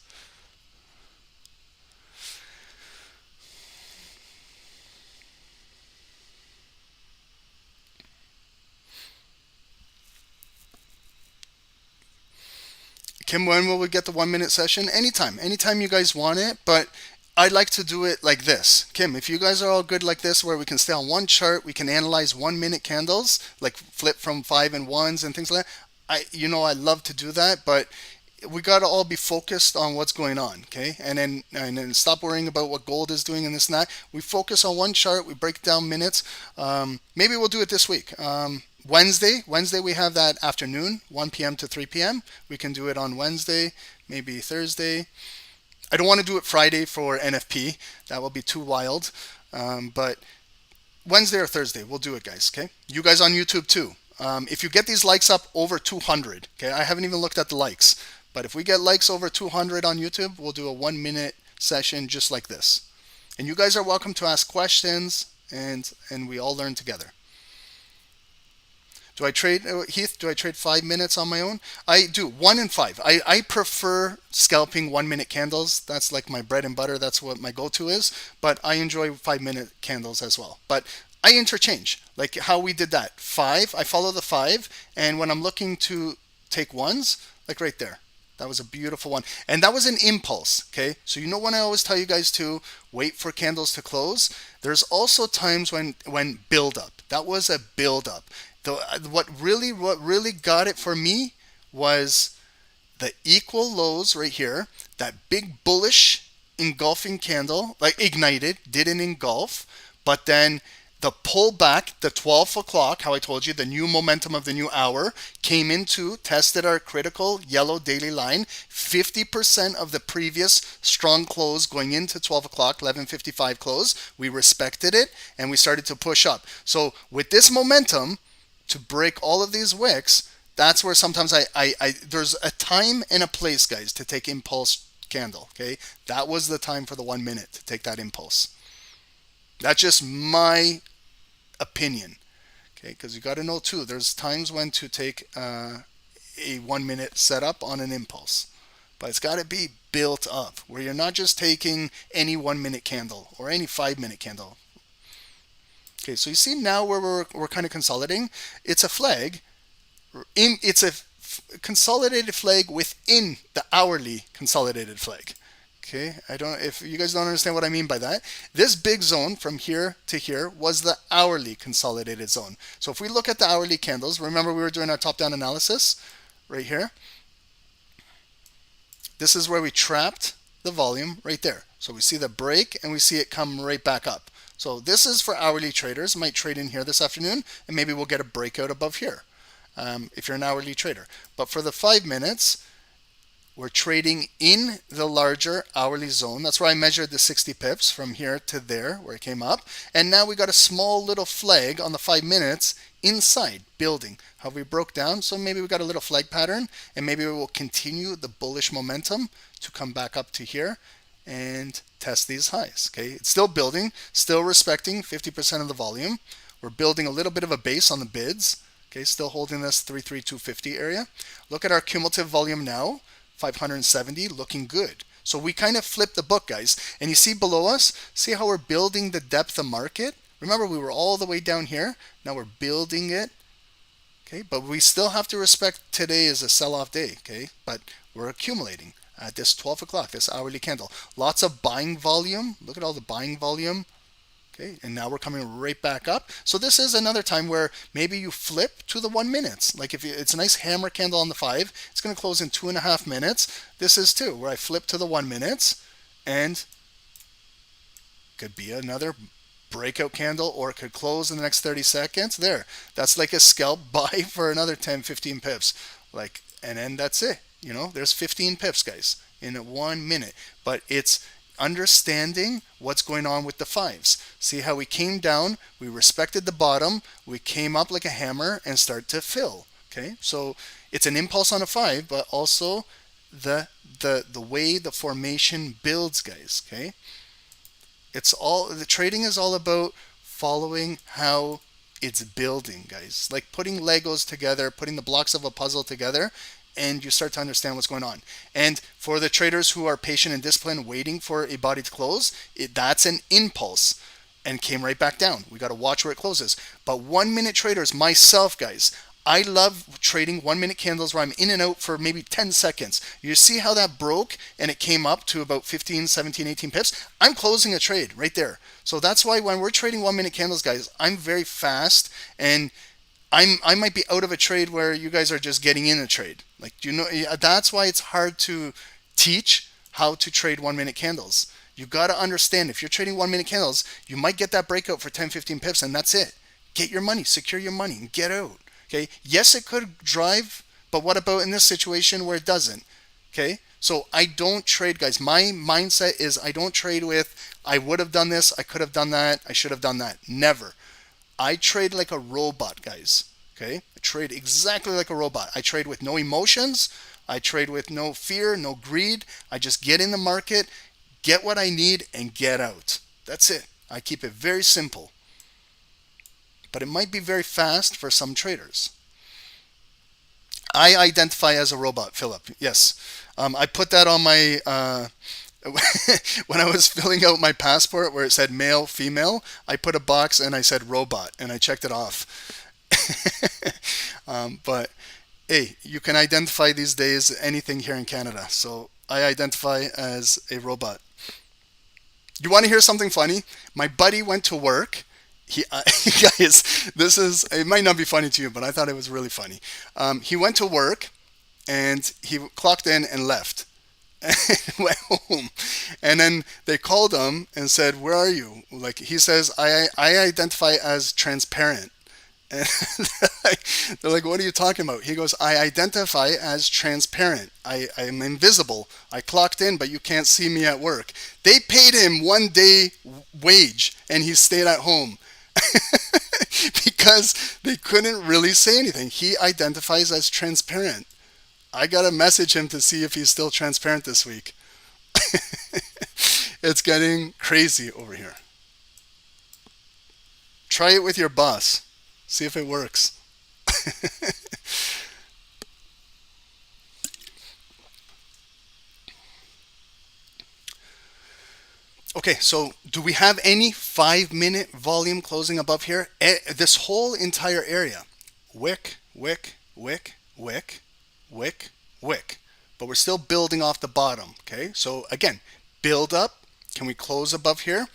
Kim, when will we get the 1 minute session? Anytime you guys want it, but I like to do it like this. Kim, if you guys are all good like this, where we can stay on one chart, we can analyze 1 minute candles, like flip from 5 and 1s and things like that. I love to do that, but we got to all be focused on what's going on, okay? And then stop worrying about what gold is doing and this and that. We focus on one chart, we break down minutes. Maybe we'll do it this week. Wednesday we have that afternoon, 1 p.m. to 3 p.m. We can do it on Wednesday, maybe Thursday. I don't want to do it Friday for NFP. That will be too wild. But Wednesday or Thursday, we'll do it, guys, okay? You guys on YouTube too. If you get these likes up over 200, okay? I haven't even looked at the likes. But if we get likes over 200 on YouTube, we'll do a 1 minute session just like this. And you guys are welcome to ask questions, and we all learn together. Do I trade, Heath, do I trade 5 minutes on my own? I do, 1 and 5. I prefer scalping 1 minute candles. That's like my bread and butter. That's what my go-to is. But I enjoy 5 minute candles as well. But I interchange, like how we did that. 5, I follow the 5. And when I'm looking to take ones, like right there. That was a beautiful one. And that was an impulse, okay? So you know when I always tell you guys to wait for candles to close? There's also times when build up. That was a build up. What really got it for me was the equal lows right here, that big bullish engulfing candle, like ignited, didn't engulf, but then the pullback, the 12 o'clock, how I told you, the new momentum of the new hour, came into, tested our critical yellow daily line, 50% of the previous strong close going into 12 o'clock, 11:55 close. We respected it, and we started to push up. So with this momentum, to break all of these wicks, that's where sometimes there's a time and a place, guys, to take impulse candle, okay? That was the time for the 1 minute to take that impulse. That's just my opinion, okay? Because you got to know too, there's times when to take a 1 minute setup on an impulse, but it's got to be built up where you're not just taking any 1 minute candle or any 5 minute candle. Okay, so you see now where we're kind of consolidating. It's a flag. It's a consolidated flag within the hourly consolidated flag. Okay, if you guys don't understand what I mean by that, this big zone from here to here was the hourly consolidated zone. So if we look at the hourly candles, remember we were doing our top-down analysis right here. This is where we trapped the volume right there. So we see the break and we see it come right back up. So this is for hourly traders. Might trade in here this afternoon, and maybe we'll get a breakout above here if you're an hourly trader. But for the 5 minutes, we're trading in the larger hourly zone. That's where I measured the 60 pips from here to there where it came up. And now we got a small little flag on the 5 minutes inside building. How we broke down. So maybe we got a little flag pattern, and maybe we will continue the bullish momentum to come back up to here and test these highs. Okay, it's still building, still respecting 50% of the volume. We're building a little bit of a base on the bids. Okay, still holding this 33250 area. Look at our cumulative volume now, 570, looking good. So we kind of flipped the book, guys. And you see below us, see how we're building the depth of market? Remember, we were all the way down here. Now we're building it. Okay, but we still have to respect today is a sell-off day. Okay, but we're accumulating at this 12 o'clock, this hourly candle. Lots of buying volume. Look at all the buying volume. Okay, and now we're coming right back up. So this is another time where maybe you flip to the 1 minute. Like if it's a nice hammer candle on the 5, it's going to close in 2.5 minutes. This is too, where I flip to the 1 minute, and could be another breakout candle, or it could close in the next 30 seconds. There, that's like a scalp buy for another 10-15 pips. Like, and then that's it. You know, there's 15 pips, guys, in 1 minute. But it's understanding what's going on with the 5s. See how we came down, we respected the bottom, we came up like a hammer and start to fill. Okay, so it's an impulse on a 5, but also the way the formation builds, guys. Okay, it's all, the trading is all about following how it's building, guys. Like putting Legos together, putting the blocks of a puzzle together, and you start to understand what's going on. And for the traders who are patient and disciplined, waiting for a body to close, that's an impulse and came right back down. We got to watch where it closes. But 1 minute traders, myself, guys, I love trading 1 minute candles where I'm in and out for maybe 10 seconds. You see how that broke and it came up to about 15, 17, 18 pips? I'm closing a trade right there. So that's why when we're trading 1 minute candles, guys, I'm very fast, and I might be out of a trade where you guys are just getting in a trade. Like, you know, that's why it's hard to teach how to trade 1 minute candles. You got to understand, if you're trading 1 minute candles, you might get that breakout for 10, 15 pips, and that's it. Get your money, secure your money, and get out. Okay, yes, it could drive, but what about in this situation where it doesn't? Okay, so I don't trade, guys. My mindset is I don't trade with, I would have done this, I could have done that, I should have done that. Never. I trade like a robot, guys. Okay, I trade exactly like a robot. I trade with no emotions. I trade with no fear, no greed. I just get in the market, get what I need, and get out. That's it. I keep it very simple. but it might be very fast for some traders. I identify as a robot, Philip. Yes. I put that on my, when I was filling out my passport where it said male, female, I put a box and I said robot and I checked it off. But hey, you can identify these days anything here in Canada. So I identify as a robot. You want to hear something funny? My buddy went to work. Guys, it might not be funny to you, but I thought it was really funny. He went to work and he clocked in and left. And went home. And then they called him and said, "Where are you?" Like he says, I identify as transparent. And they're like, "What are you talking about?" He goes, "I identify as transparent. I'm invisible. I clocked in, but you can't see me at work." They paid him 1 day wage and he stayed at home because they couldn't really say anything. He identifies as transparent. I gotta message him to see if he's still transparent this week. It's getting crazy over here. Try it with your boss. See if it works. Okay, so do we have any 5-minute volume closing above here? This whole entire area. Wick, wick, wick, wick, wick, wick. But we're still building off the bottom. Okay, so again, build up. Can we close above here?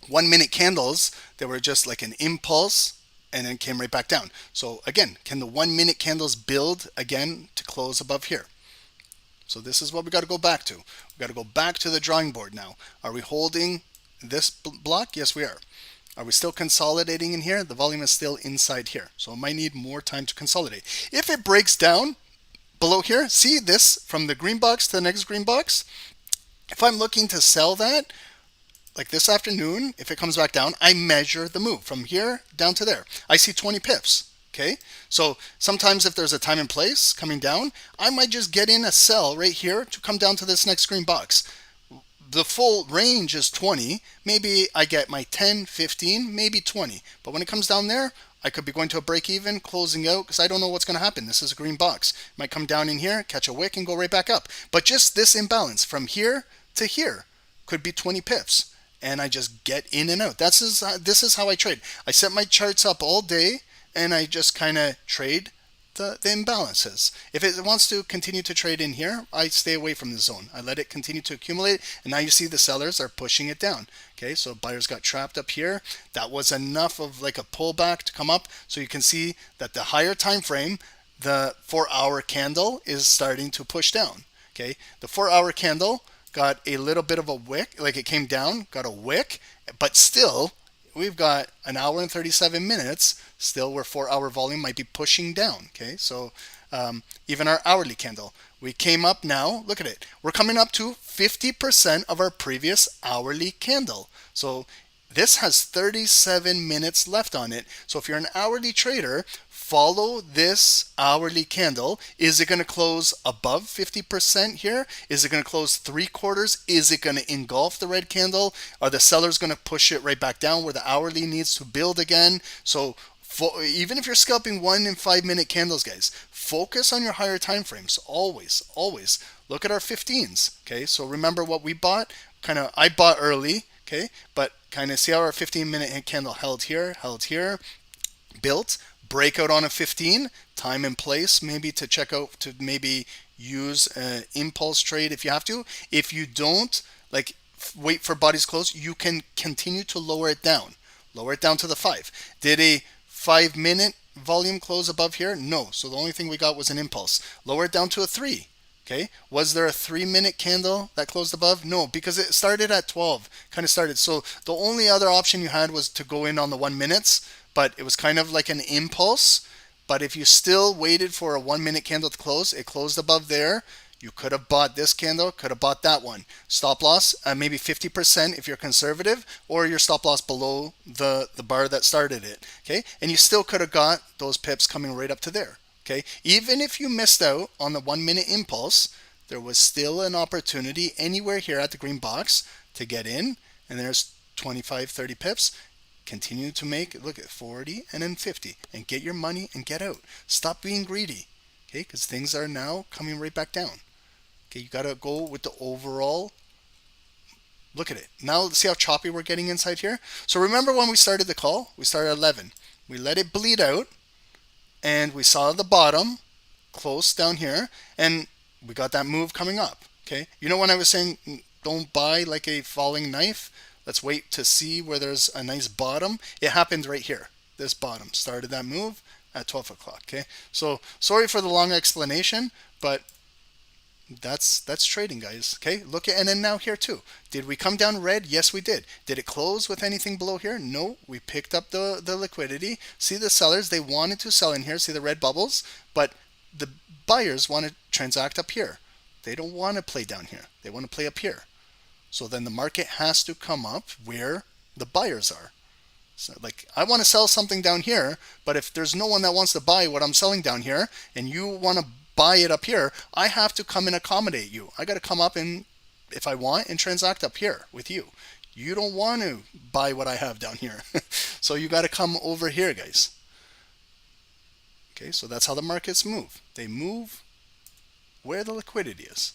1-minute candles, they were just like an impulse and then came right back down. So again, can the 1-minute candles build again to close above here? So this is what we got to go back to. We got to go back to the drawing board now. Are we holding this block? Yes, we are. Are we still consolidating in here? The volume is still inside here. So it might need more time to consolidate. If it breaks down below here, see this from the green box to the next green box? If I'm looking to sell that, like this afternoon, if it comes back down, I measure the move from here down to there. I see 20 pips. Okay, so sometimes if there's a time and place coming down, I might just get in a sell right here to come down to this next green box. The full range is 20. Maybe I get my 10, 15, maybe 20. But when it comes down there, I could be going to a break even, closing out, because I don't know what's going to happen. This is a green box. Might come down in here, catch a wick, and go right back up. But just this imbalance from here to here could be 20 pips. And I just get in and out. This is how I trade. I set my charts up all day, and I just kind of trade the imbalances. If it wants to continue to trade in here, I stay away from the zone. I let it continue to accumulate, and now you see the sellers are pushing it down. Okay, so buyers got trapped up here. That was enough of like a pullback to come up. So you can see that the higher time frame, the 4-hour candle is starting to push down. Okay, the 4-hour candle got a little bit of a wick, like it came down, got a wick, but still we've got an hour and 37 minutes still where 4-hour volume might be pushing down. Okay, so even our hourly candle, we came up now, look at it, we're coming up to 50% of our previous hourly candle. So this has 37 minutes left on it. So if you're an hourly trader, follow this hourly candle. Is it going to close above 50% here? Is it going to close 3/4? Is it going to engulf the red candle? Are the sellers going to push it right back down where the hourly needs to build again? So even if you're scalping 1 and 5-minute candles, guys, focus on your higher time frames. Always look at our 15s. Okay, so remember what we bought. I bought early. Okay, but kind of see how our 15-minute candle held here, built, breakout on a 15, time and place maybe to check out, to maybe use an impulse trade if you have to. If you don't, like wait for bodies close, you can continue to lower it down to the 5. Did a 5-minute volume close above here? No, so the only thing we got was an impulse. Lower it down to a 3. Okay, was there a 3-minute candle that closed above? No, because it started at 12, kind of started. So the only other option you had was to go in on the 1 minutes, but it was kind of like an impulse. But if you still waited for a 1-minute candle to close, it closed above there. You could have bought this candle, could have bought that one. Stop loss, maybe 50% if you're conservative, or your stop loss below the bar that started it. Okay, and you still could have got those pips coming right up to there. Okay, even if you missed out on the 1-minute impulse, there was still an opportunity anywhere here at the green box to get in, and there's 25, 30 pips. Continue to make, look at 40 and then 50 and get your money and get out. Stop being greedy, okay? Because things are now coming right back down. Okay, you got to go with the overall. Look at it. Now see how choppy we're getting inside here? So remember when we started the call? We started at 11. We let it bleed out and we saw the bottom close down here and we got that move coming up, okay? You know when I was saying don't buy like a falling knife? Let's wait to see where there's a nice bottom. It happened right here. This bottom started that move at 12 o'clock, okay? So sorry for the long explanation, but that's trading, guys. Okay, look at, and then now here too. Did we come down red? Yes, we did. Did it close with anything below here? No, we picked up the liquidity. See the sellers, they wanted to sell in here. See the red bubbles, but the buyers want to transact up here. They don't want to play down here. They want to play up here. So then the market has to come up where the buyers are. So like I want to sell something down here, but if there's no one that wants to buy what I'm selling down here and you want to buy it up here, I have to come and accommodate you. I got to come up and, if I want, and transact up here with you. You don't want to buy what I have down here. So you got to come over here, guys. Okay, so that's how the markets move. They move where the liquidity is.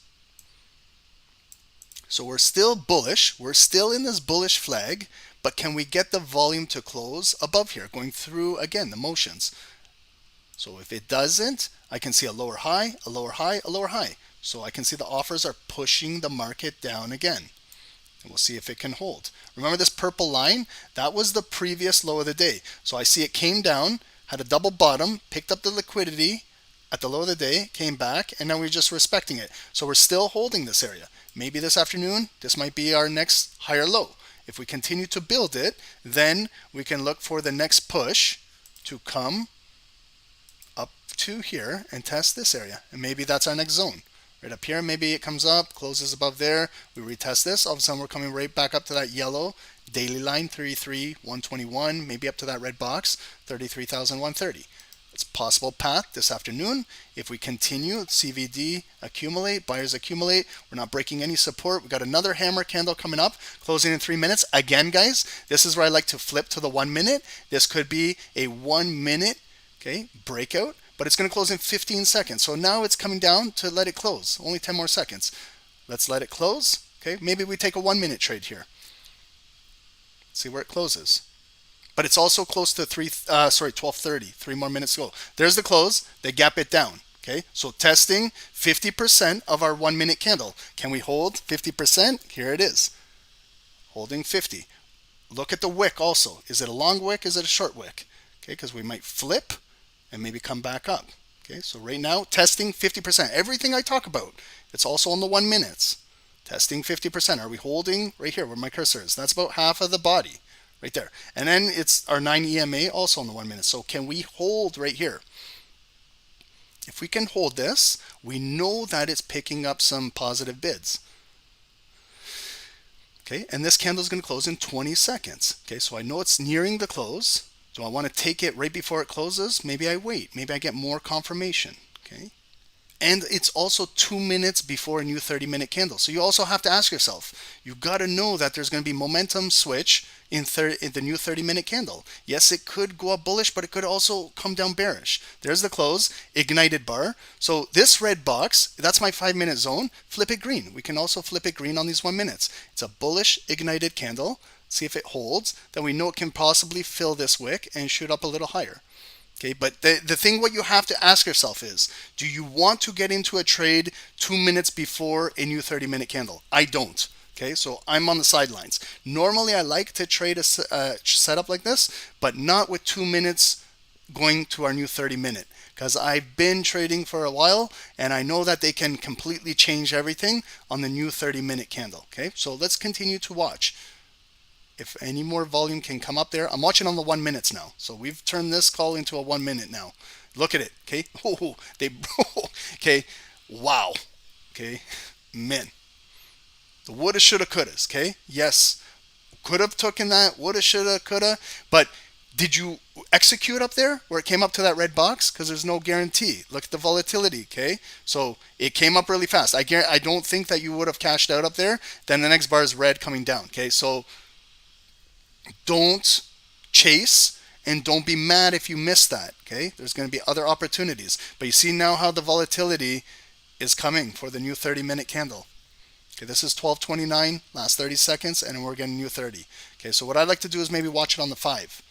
So we're still bullish. We're still in this bullish flag, but can we get the volume to close above here, going through, again, the motions? So if it doesn't, I can see a lower high, a lower high, a lower high. So I can see the offers are pushing the market down again. And we'll see if it can hold. Remember this purple line? That was the previous low of the day. So I see it came down, had a double bottom, picked up the liquidity at the low of the day, came back, and now we're just respecting it. So we're still holding this area. Maybe this afternoon, this might be our next higher low. If we continue to build it, then we can look for the next push to come up to here and test this area. And maybe that's our next zone. Right up here, maybe it comes up, closes above there. We retest this. All of a sudden, we're coming right back up to that yellow daily line, 33,121, maybe up to that red box, 33,130. It's a possible path this afternoon. If we continue, CVD accumulate, buyers accumulate. We're not breaking any support. We've got another hammer candle coming up, closing in 3 minutes. Again, guys, this is where I like to flip to the 1 minute. This could be a 1 minute, okay, breakout, but it's going to close in 15 seconds. So now it's coming down to let it close. Only 10 more seconds. Let's let it close. Okay, maybe we take a 1 minute trade here. See where it closes. But it's also close to 12:30. 3 more minutes to go. There's the close. They gap it down. Okay, so testing 50% of our 1 minute candle. Can we hold 50%? Here it is. Holding 50. Look at the wick also. Is it a long wick? Is it a short wick? Okay, because we might flip and maybe come back up. Okay, so right now, testing 50%. Everything I talk about, it's also on the 1 minutes. Testing 50%. Are we holding right here where my cursor is? That's about half of the body. Right there. And then it's our 9 EMA also in the 1 minute. So can we hold right here? If we can hold this, we know that it's picking up some positive bids. Okay, and this candle is going to close in 20 seconds. Okay, so I know it's nearing the close. Do I want to take it right before it closes? Maybe I wait. Maybe I get more confirmation. Okay. And it's also 2 minutes before a new 30-minute candle. So you also have to ask yourself, you got to know that there's going to be momentum switch in the new 30-minute candle. Yes, it could go up bullish, but it could also come down bearish. There's the close, ignited bar. So this red box, that's my 5-minute zone. Flip it green. We can also flip it green on these 1 minutes. It's a bullish ignited candle. See if it holds. Then we know it can possibly fill this wick and shoot up a little higher. Okay, but the thing what you have to ask yourself is, do you want to get into a trade 2 minutes before a new 30-minute candle? I don't. Okay, so I'm on the sidelines. Normally, I like to trade a setup like this, but not with 2 minutes going to our new 30-minute. Because I've been trading for a while, and I know that they can completely change everything on the new 30-minute candle. Okay, so let's continue to watch. If any more volume can come up there. I'm watching on the 1 minutes now. So we've turned this call into a 1 minute now. Look at it. Okay. Oh, okay. Wow. Okay. Man. The woulda, shoulda, couldas. Okay. Yes. Could have taken that. Woulda, shoulda, coulda. But did you execute up there where it came up to that red box? Because there's no guarantee. Look at the volatility. Okay. So it came up really fast. I don't think that you would have cashed out up there. Then the next bar is red coming down. Okay. So don't chase, and don't be mad if you miss that, okay? There's going to be other opportunities. But you see now how the volatility is coming for the new 30-minute candle. Okay, this is 12:29, last 30 seconds, and we're getting new 30. Okay, so what I'd like to do is maybe watch it on the 5.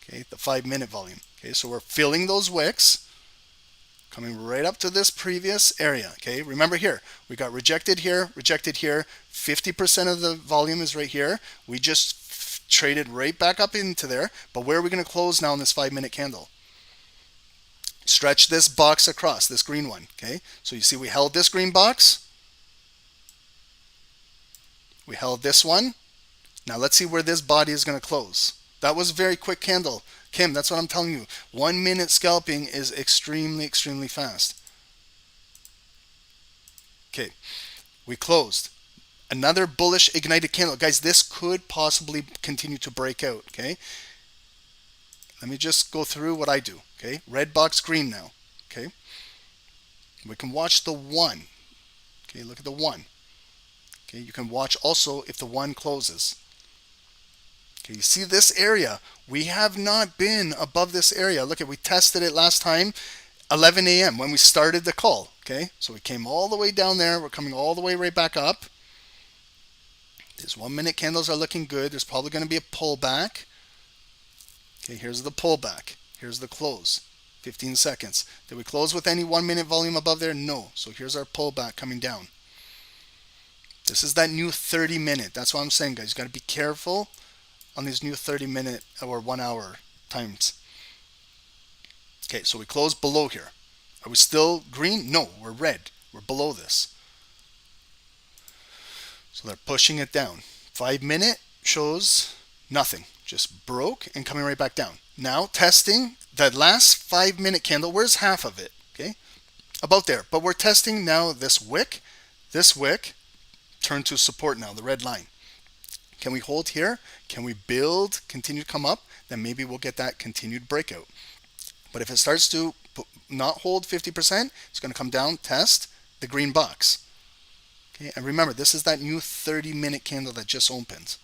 Okay, the 5-minute volume. Okay, so we're filling those wicks, coming right up to this previous area. Okay, remember here, we got rejected here, rejected here. 50% of the volume is right here. We just traded right back up into there. But where are we going to close now in this 5-minute candle? Stretch this box across, this green one. Okay, so you see we held this green box. We held this one. Now let's see where this body is going to close. That was a very quick candle. Kim, that's what I'm telling you. 1 minute scalping is extremely fast. Okay, we closed. Another bullish ignited candle. Guys, this could possibly continue to break out, okay? Let me just go through what I do, okay? Red box, green now, okay? We can watch the 1. Okay, look at the 1. Okay, you can watch also if the 1 closes. Okay, you see this area. We have not been above this area. Look at, we tested it last time, 11 a.m. when we started the call, okay? So we came all the way down there. We're coming all the way right back up. These 1 minute candles are looking good. There's probably going to be a pullback. Okay, here's the pullback. Here's the close. 15 seconds. Did we close with any 1 minute volume above there? No. So here's our pullback coming down. This is that new 30-minute. That's what I'm saying, guys. You got to be careful on these new 30-minute or 1 hour times. Okay, so we closed below here. Are we still green? No, we're red. We're below this. So they're pushing it down. 5 minute shows nothing. Just broke and coming right back down. Now testing that last 5 minute candle. Where's half of it? Okay, about there. But we're testing now this wick. This wick turned to support now, the red line. Can we hold here? Can we build, continue to come up? Then maybe we'll get that continued breakout. But if it starts to not hold 50%, it's going to come down, test the green box. Okay, and remember, this is that new 30-minute candle that just opened.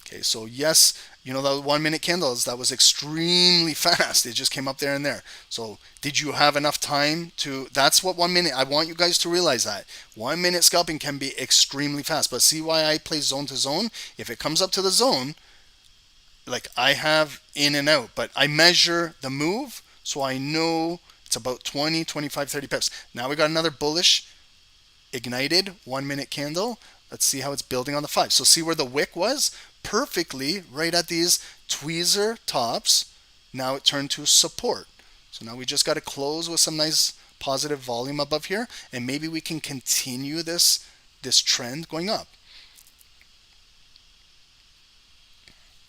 Okay, so yes, you know, the 1 minute candles, that was extremely fast. It just came up there and there. So did you have enough time to, that's what 1 minute, I want you guys to realize that. 1 minute scalping can be extremely fast. But see why I play zone to zone? If it comes up to the zone, like I have in and out, but I measure the move, so I know it's about 20, 25, 30 pips. Now we got another bullish ignited 1 minute candle. Let's see how it's building on the 5. So see where the wick was? Perfectly right at these tweezer tops. Now it turned to support. So now we just got to close with some nice positive volume above here, and maybe we can continue this trend going up.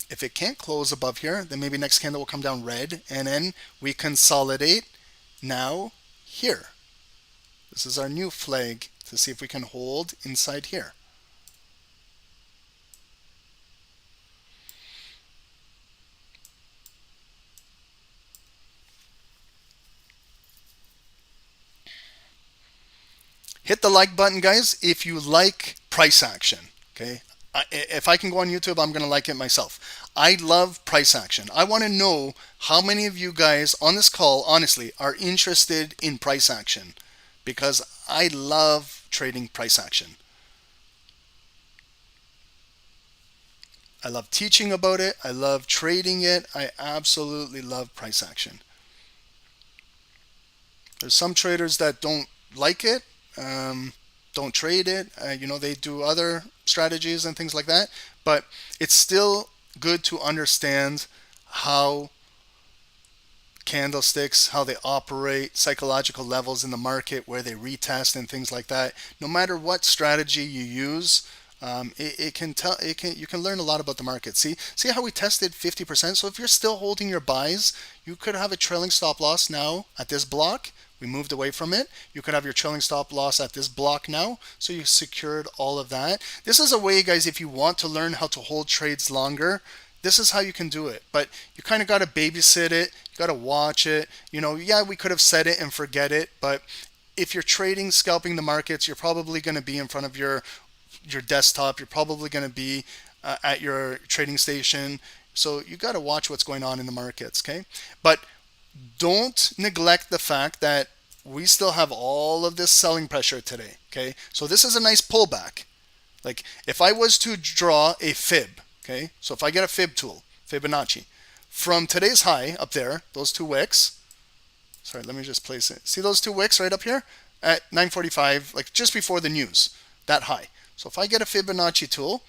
If it can't close above here, then maybe next candle will come down red, and then we consolidate now here. This is our new flag to see if we can hold inside here. Hit the like button, guys, if you like price action. Okay, if I can go on YouTube, I'm going to like it myself. I love price action. I want to know how many of you guys on this call, honestly, are interested in price action, because I love trading price action. I love teaching about it. I love trading it. I absolutely love price action. There's some traders that don't like it. Don't trade it. You know, they do other strategies and things like that. But it's still good to understand how candlesticks, how they operate, psychological levels in the market, where they retest and things like that. No matter what strategy you use, you can learn a lot about the market. See how we tested 50%. So if you're still holding your buys, you could have a trailing stop loss now at this block. We moved away from it. You could have your trailing stop loss at this block now. So you secured all of that. This is a way, guys, if you want to learn how to hold trades longer, this is how you can do it. But you kind of got to babysit it. You got to watch it. You know, yeah, we could have set it and forget it. But if you're trading, scalping the markets, you're probably going to be in front of your desktop. You're probably going to be at your trading station. So you got to watch what's going on in the markets, okay? But don't neglect the fact that we still have all of this selling pressure today, okay? So this is a nice pullback. Like if I was to draw a fib, okay? So if I get a fib tool, Fibonacci, from today's high up there, those two wicks, sorry, let me just place it. See those two wicks right up here at 9:45, like just before the news, that high. So if I get a Fibonacci tool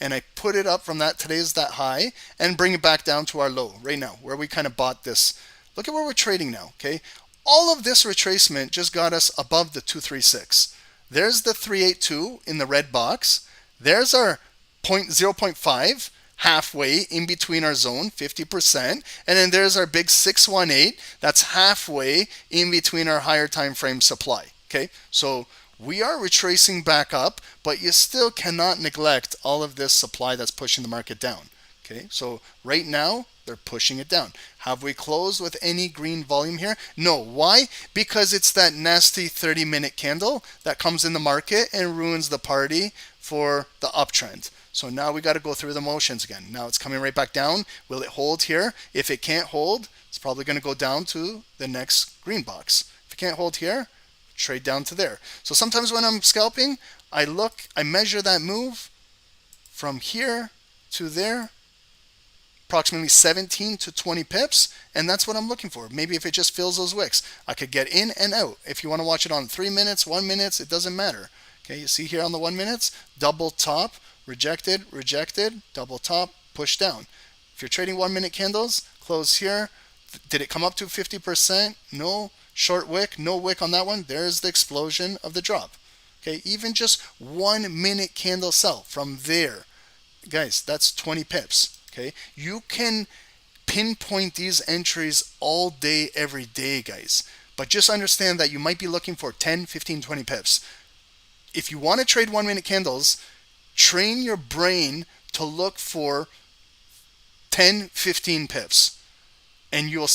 and I put it up from today's that high and bring it back down to our low right now, where we kind of bought this. Look at where we're trading now, okay? All of this retracement just got us above the 236. There's the 382 in the red box. There's our 0.5 halfway in between our zone, 50%. And then there's our big 618. That's halfway in between our higher time frame supply, okay? So we are retracing back up, but you still cannot neglect all of this supply that's pushing the market down, okay? So right now, they're pushing it down. Have we closed with any green volume here? No. Why? Because it's that nasty 30-minute candle that comes in the market and ruins the party for the uptrend. So now we got to go through the motions again. Now it's coming right back down. Will it hold here? If it can't hold, it's probably going to go down to the next green box. If it can't hold here, trade down to there. So sometimes when I'm scalping, I measure that move from here to there, approximately 17 to 20 pips, and that's what I'm looking for. Maybe if it just fills those wicks, I could get in and out. If you want to watch it on 3 minutes, 1 minute, it doesn't matter. Okay, you see here on the 1 minutes, double top, rejected, rejected, double top, push down. If you're trading 1 minute candles, close here. Did it come up to 50%? No. Short wick, no wick on that one. There's the explosion of the drop. Okay, even just 1 minute candle sell from there, guys, that's 20 pips. Okay, you can pinpoint these entries all day, every day, guys. But just understand that you might be looking for 10, 15, 20 pips. If you want to trade 1 minute candles, train your brain to look for 10, 15 pips. And you'll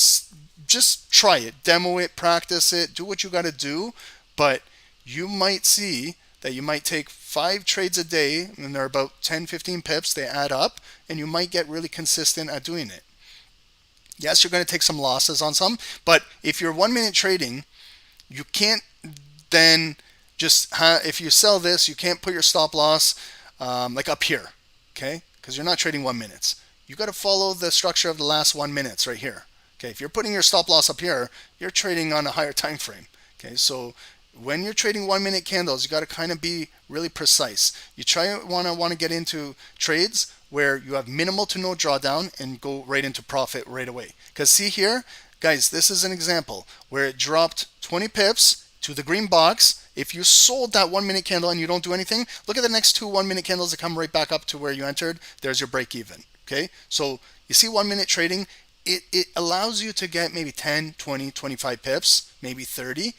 just try it, demo it, practice it, do what you got to do. But you might see that you might take 5 trades a day, and they're about 10, 15 pips, they add up, and you might get really consistent at doing it. Yes, you're going to take some losses on some, but if you're 1 minute trading, you can't then just, if you sell this, you can't put your stop loss like up here, okay? Because you're not trading 1 minutes. You got to follow the structure of the last 1 minutes right here. Okay, if you're putting your stop loss up here, you're trading on a higher time frame. Okay, so when you're trading 1 minute candles, you got to kind of be really precise. You want to get into trades where you have minimal to no drawdown and go right into profit right away. Because see here, guys, this is an example where it dropped 20 pips to the green box. If you sold that 1 minute candle and you don't do anything, look at the next 2 1 minute candles that come right back up to where you entered. There's your break even. Okay, so you see 1 minute trading, it allows you to get maybe 10, 20, 25 pips, maybe 30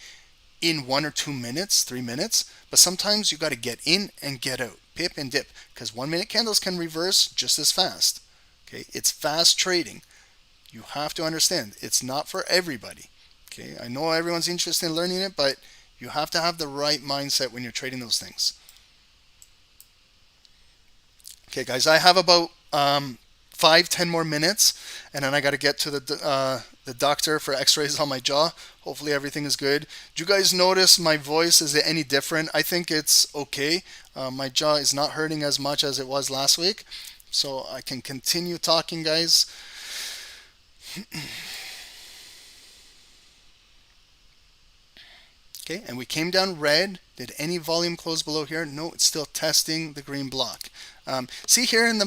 in 1 or 2 minutes, 3 minutes. But sometimes you got to get in and get out, pip and dip, because 1 minute candles can reverse just as fast. Okay, it's fast trading. You have to understand it's not for everybody. Okay, I know everyone's interested in learning it, but you have to have the right mindset when you're trading those things. Okay, guys, I have about 5-10 more minutes, and then I got to get to the doctor for x-rays on my jaw. Hopefully everything is good. Do you guys notice my voice? Is it any different? I think it's okay. My jaw is not hurting as much as it was last week, so I can continue talking, guys. Okay, and we came down red. Did any volume close below here? No, it's still testing the green block. See here in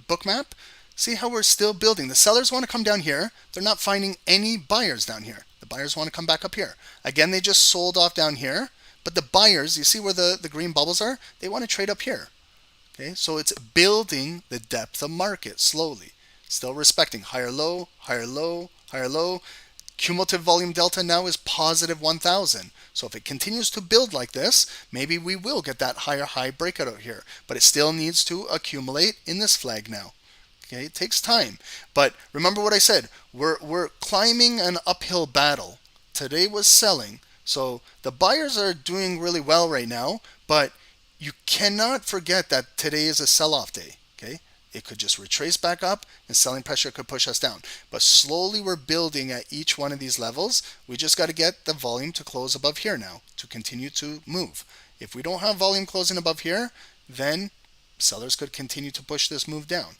Bookmap, see how we're still building. The sellers want to come down here. They're not finding any buyers down here. The buyers want to come back up here. Again, they just sold off down here. But the buyers, you see where the green bubbles are? They want to trade up here. Okay, so it's building the depth of market slowly. Still respecting higher low, higher low, higher low. Cumulative volume delta now is positive 1,000. So if it continues to build like this, maybe we will get that higher high breakout out here. But it still needs to accumulate in this flag now. Okay, it takes time. But remember what I said. We're climbing an uphill battle. Today was selling. So the buyers are doing really well right now. But you cannot forget that today is a sell-off day. Okay, it could just retrace back up and selling pressure could push us down. But slowly we're building at each one of these levels. We just got to get the volume to close above here now to continue to move. If we don't have volume closing above here, then sellers could continue to push this move down.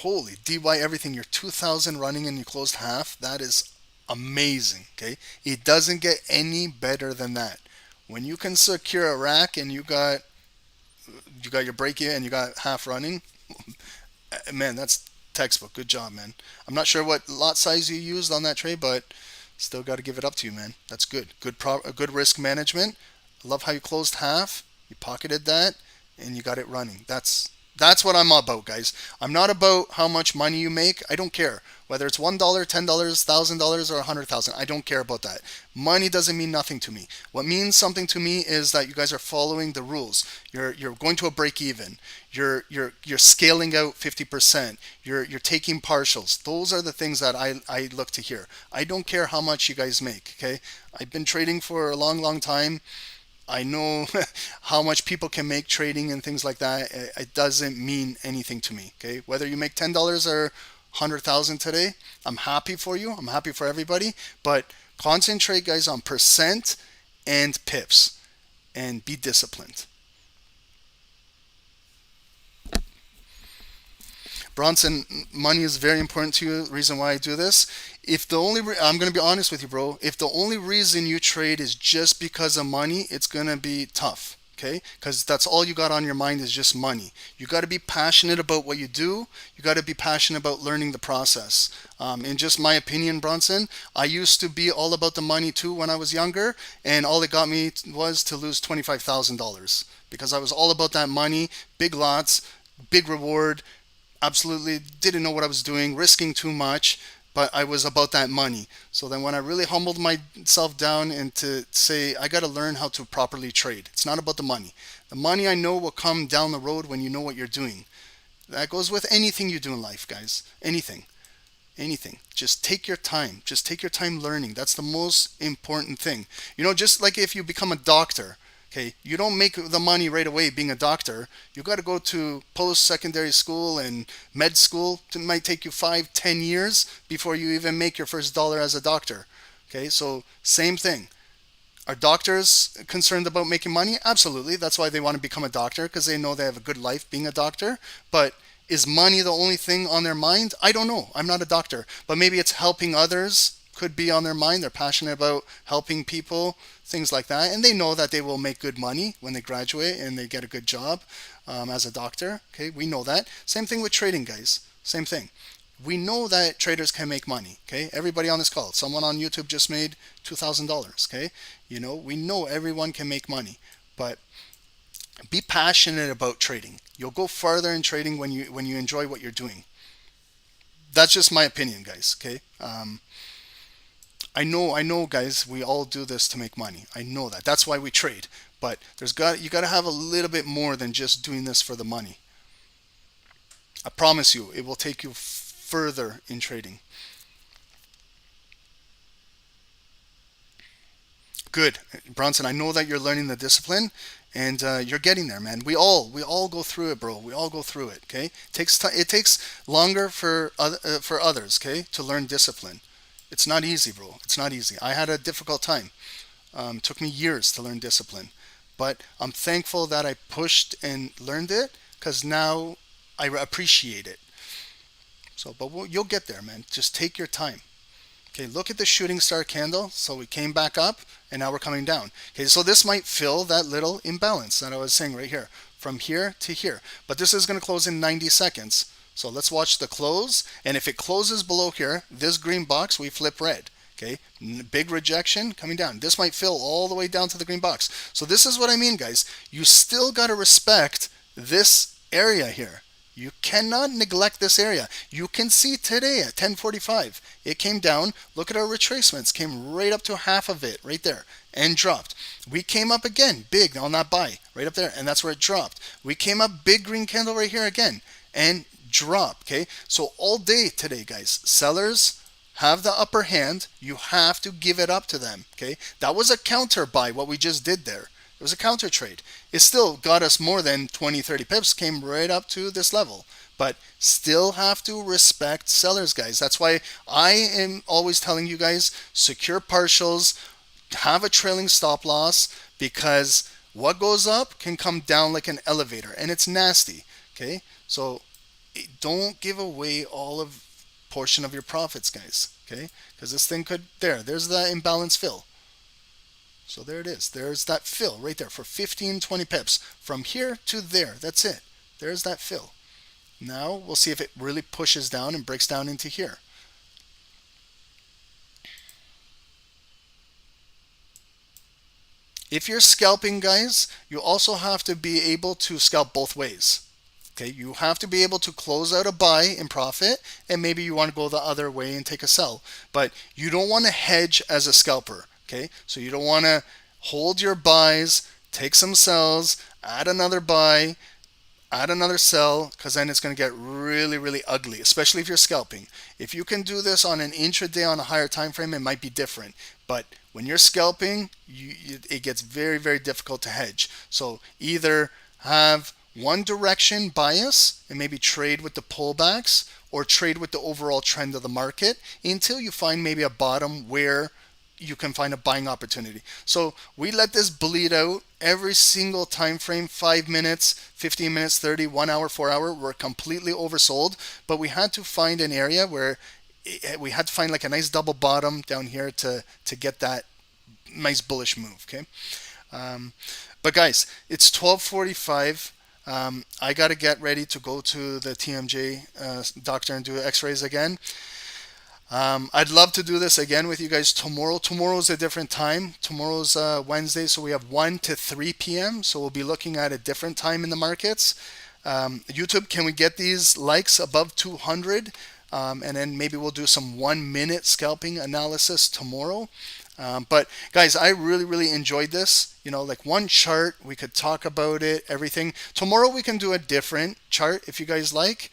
Holy DY everything, you're 2,000 running and you closed half. That is amazing, okay? It doesn't get any better than that. When you can secure a rack and you got your break in and you got half running, man, that's textbook. Good job, man. I'm not sure what lot size you used on that trade, but still got to give it up to you, man. That's good. Good risk management. I love how you closed half. You pocketed that and you got it running. That's what I'm about, guys. I'm not about how much money you make. I don't care. Whether it's $1, $10, $1,000, or $100,000. I don't care about that. Money doesn't mean nothing to me. What means something to me is that you guys are following the rules. You're going to a break even. You're scaling out 50%. You're taking partials. Those are the things that I look to hear. I don't care how much you guys make, okay? I've been trading for a long time. I know how much people can make trading and things like that. It doesn't mean anything to me, okay? Whether you make $10 or 100,000 today, I'm happy for you. I'm happy for everybody. But concentrate, guys, on percent and pips and be disciplined. Bronson, money is very important to you. The reason why I do this, I'm going to be honest with you, bro. If the only reason you trade is just because of money, it's going to be tough, okay? Because that's all you got on your mind is just money. You got to be passionate about what you do. You got to be passionate about learning the process. In just my opinion, Bronson, I used to be all about the money too when I was younger, and all it got me was to lose $25,000 because I was all about that money, big lots, big reward. Absolutely didn't know what I was doing, risking too much, but I was about that money. So then when I really humbled myself down and to say, I got to learn how to properly trade. It's not about the money. The money I know will come down the road when you know what you're doing. That goes with anything you do in life, guys. Anything. Just take your time. Just take your time learning. That's the most important thing. You know, just like if you become a doctor, okay, you don't make the money right away being a doctor. You got to go to post-secondary school and med school. It might take you 5-10 years before you even make your first dollar as a doctor. Okay, so same thing. Are doctors concerned about making money? Absolutely. That's why they want to become a doctor, because they know they have a good life being a doctor. But is money the only thing on their mind? I don't know. I'm not a doctor. But maybe it's helping others could be on their mind. They're passionate about helping people, things like that, and they know that they will make good money when they graduate and they get a good job as a doctor. Okay, we know that. Same thing with trading, guys. Same thing. We know that traders can make money. Okay, everybody on this call, someone on YouTube just made $2,000. Okay, you know, we know everyone can make money, but be passionate about trading. You'll go farther in trading when you enjoy what you're doing. That's just my opinion, guys. Okay. I know, guys, we all do this to make money. I know that. That's why we trade. But you got to have a little bit more than just doing this for the money. I promise you, it will take you further in trading. Good, Bronson. I know that you're learning the discipline, and you're getting there, man. We all go through it, bro. We all go through it. Okay, it takes longer for others, okay, to learn discipline. It's not easy, bro. It's not easy. I had a difficult time. It took me years to learn discipline. But I'm thankful that I pushed and learned it, because now I appreciate it. So, but you'll get there, man. Just take your time. Okay, look at the shooting star candle. So we came back up, and now we're coming down. Okay, so this might fill that little imbalance that I was saying right here, from here to here. But this is going to close in 90 seconds. So let's watch the close, and if it closes below here, this green box, we flip red. Okay, big rejection coming down. This might fill all the way down to the green box. So this is what I mean, guys. You still got to respect this area here. You cannot neglect this area. You can see today at 10:45, it came down. Look at our retracements. Came right up to half of it right there and dropped. We came up again, big on that buy right up there, and that's where it dropped. We came up, big green candle right here again, and drop. Okay, so all day today, guys, sellers have the upper hand. You have to give it up to them. Okay, that was a counter buy, what we just did there. It was a counter trade. It still got us more than 20, 30 pips, came right up to this level. But still have to respect sellers, guys. That's why I am always telling you guys, secure partials, have a trailing stop loss, because what goes up can come down like an elevator, and it's nasty. Okay, so don't give away all of portion of your profits, guys. Okay, because this thing could there's the imbalance fill. So there it is. There's that fill right there for 15, 20 pips from here to there. That's it. There's that fill. Now we'll see if it really pushes down and breaks down into here. If you're scalping, guys, you also have to be able to scalp both ways. Okay, you have to be able to close out a buy in profit, and maybe you want to go the other way and take a sell. But you don't want to hedge as a scalper. Okay, so you don't want to hold your buys, take some sells, add another buy, add another sell, because then it's going to get really, really ugly, especially if you're scalping. If you can do this on an intraday on a higher time frame, it might be different. But when you're scalping, it gets very, very difficult to hedge. So either have one direction bias and maybe trade with the pullbacks, or trade with the overall trend of the market until you find maybe a bottom where you can find a buying opportunity. So we let this bleed out every single time frame, 5 minutes, 15 minutes, 30, 1 hour, 4 hour. We're completely oversold, but we had to find an area where we had to find like a nice double bottom down here to get that nice bullish move. Okay, but guys, it's 12:45. I got to get ready to go to the TMJ doctor and do x-rays again. I'd love to do this again with you guys tomorrow. Tomorrow's a different time. Tomorrow's Wednesday, so we have 1 to 3 p.m. So we'll be looking at a different time in the markets. YouTube, can we get these likes above 200? And then maybe we'll do some 1-minute scalping analysis tomorrow. But guys, I really, really enjoyed this. You know, like one chart, we could talk about it, everything. Tomorrow we can do a different chart if you guys like,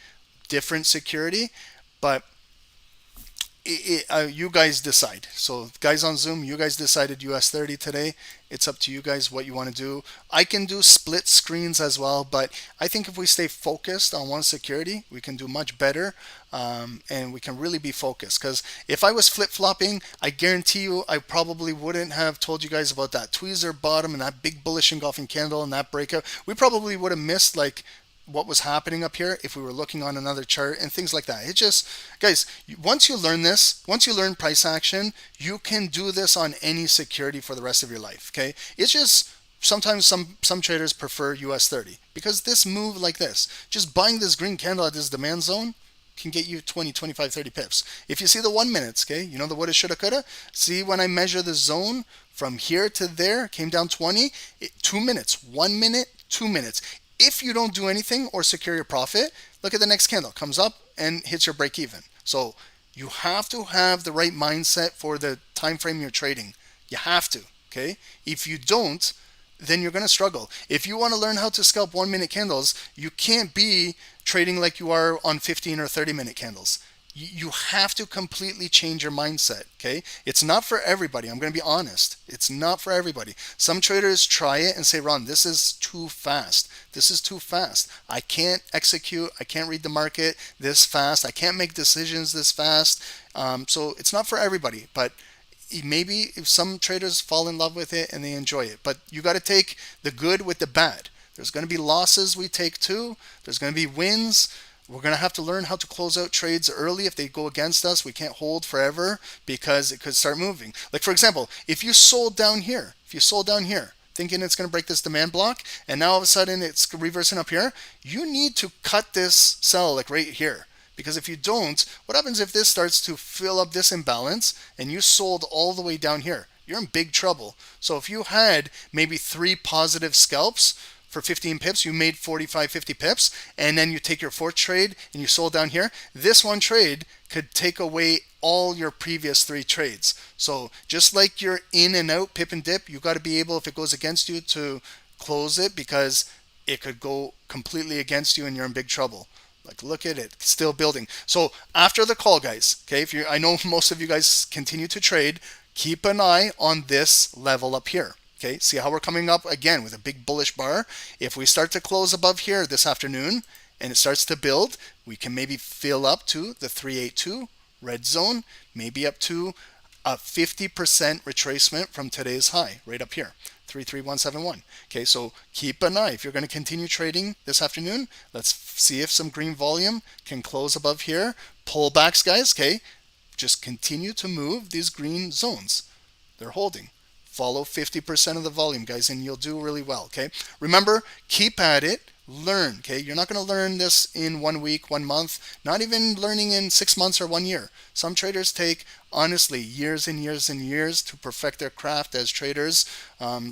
different security. But you guys decide. So guys on Zoom, you guys decided US 30 today. It's up to you guys what you want to do. I can do split screens as well, but I think if we stay focused on one security, we can do much better, and we can really be focused. Because if I was flip-flopping, I guarantee you I probably wouldn't have told you guys about that tweezer bottom and that big bullish engulfing candle and that breakout. We probably would have missed like what was happening up here if we were looking on another chart and things like that. It just, guys, once you learn this, once you learn price action, you can do this on any security for the rest of your life. Okay, it's just sometimes some traders prefer US 30 because this move like this, just buying this green candle at this demand zone can get you 20, 25, 30 pips. If you see the 1 minutes, okay, you know the woulda, shoulda, coulda. See when I measure the zone from here to there, came down 20, 2 minutes, 1 minute, 2 minutes. If you don't do anything or secure your profit, look at the next candle, comes up and hits your break even. So you have to have the right mindset for the time frame you're trading. You have to, okay? If you don't, then you're going to struggle. If you want to learn how to scalp 1 minute candles, you can't be trading like you are on 15 or 30 minute candles. You have to completely change your mindset, okay? It's not for everybody. I'm going to be honest. It's not for everybody. Some traders try it and say, Ron, this is too fast. This is too fast. I can't execute. I can't read the market this fast. I can't make decisions this fast. So it's not for everybody, but maybe if some traders fall in love with it and they enjoy it. But you got to take the good with the bad. There's going to be losses we take too. There's going to be wins. We're going to have to learn how to close out trades early. If they go against us, we can't hold forever because it could start moving. Like, for example, if you sold down here, thinking it's going to break this demand block, and now all of a sudden it's reversing up here, you need to cut this sell like right here. Because if you don't, what happens if this starts to fill up this imbalance and you sold all the way down here? You're in big trouble. So if you had maybe 3 positive scalps, for 15 pips, you made 45, 50 pips, and then you take your 4th trade and you sold down here. This one trade could take away all your previous 3 trades. So just like you're in and out, pip and dip, you got to be able, if it goes against you, to close it because it could go completely against you and you're in big trouble. Like, look at it, still building. So after the call, guys, okay, I know most of you guys continue to trade, keep an eye on this level up here. Okay, see how we're coming up again with a big bullish bar. If we start to close above here this afternoon and it starts to build, we can maybe fill up to the 382 red zone, maybe up to a 50% retracement from today's high right up here, 33171. Okay, so keep an eye. If you're going to continue trading this afternoon, let's see if some green volume can close above here. Pullbacks, guys, okay, just continue to move these green zones. They're holding. Follow 50% of the volume, guys, and you'll do really well, okay? Remember, keep at it. Learn, okay? You're not going to learn this in 1 week, 1 month, not even learning in 6 months or 1 year. Some traders take, honestly, years and years and years to perfect their craft as traders.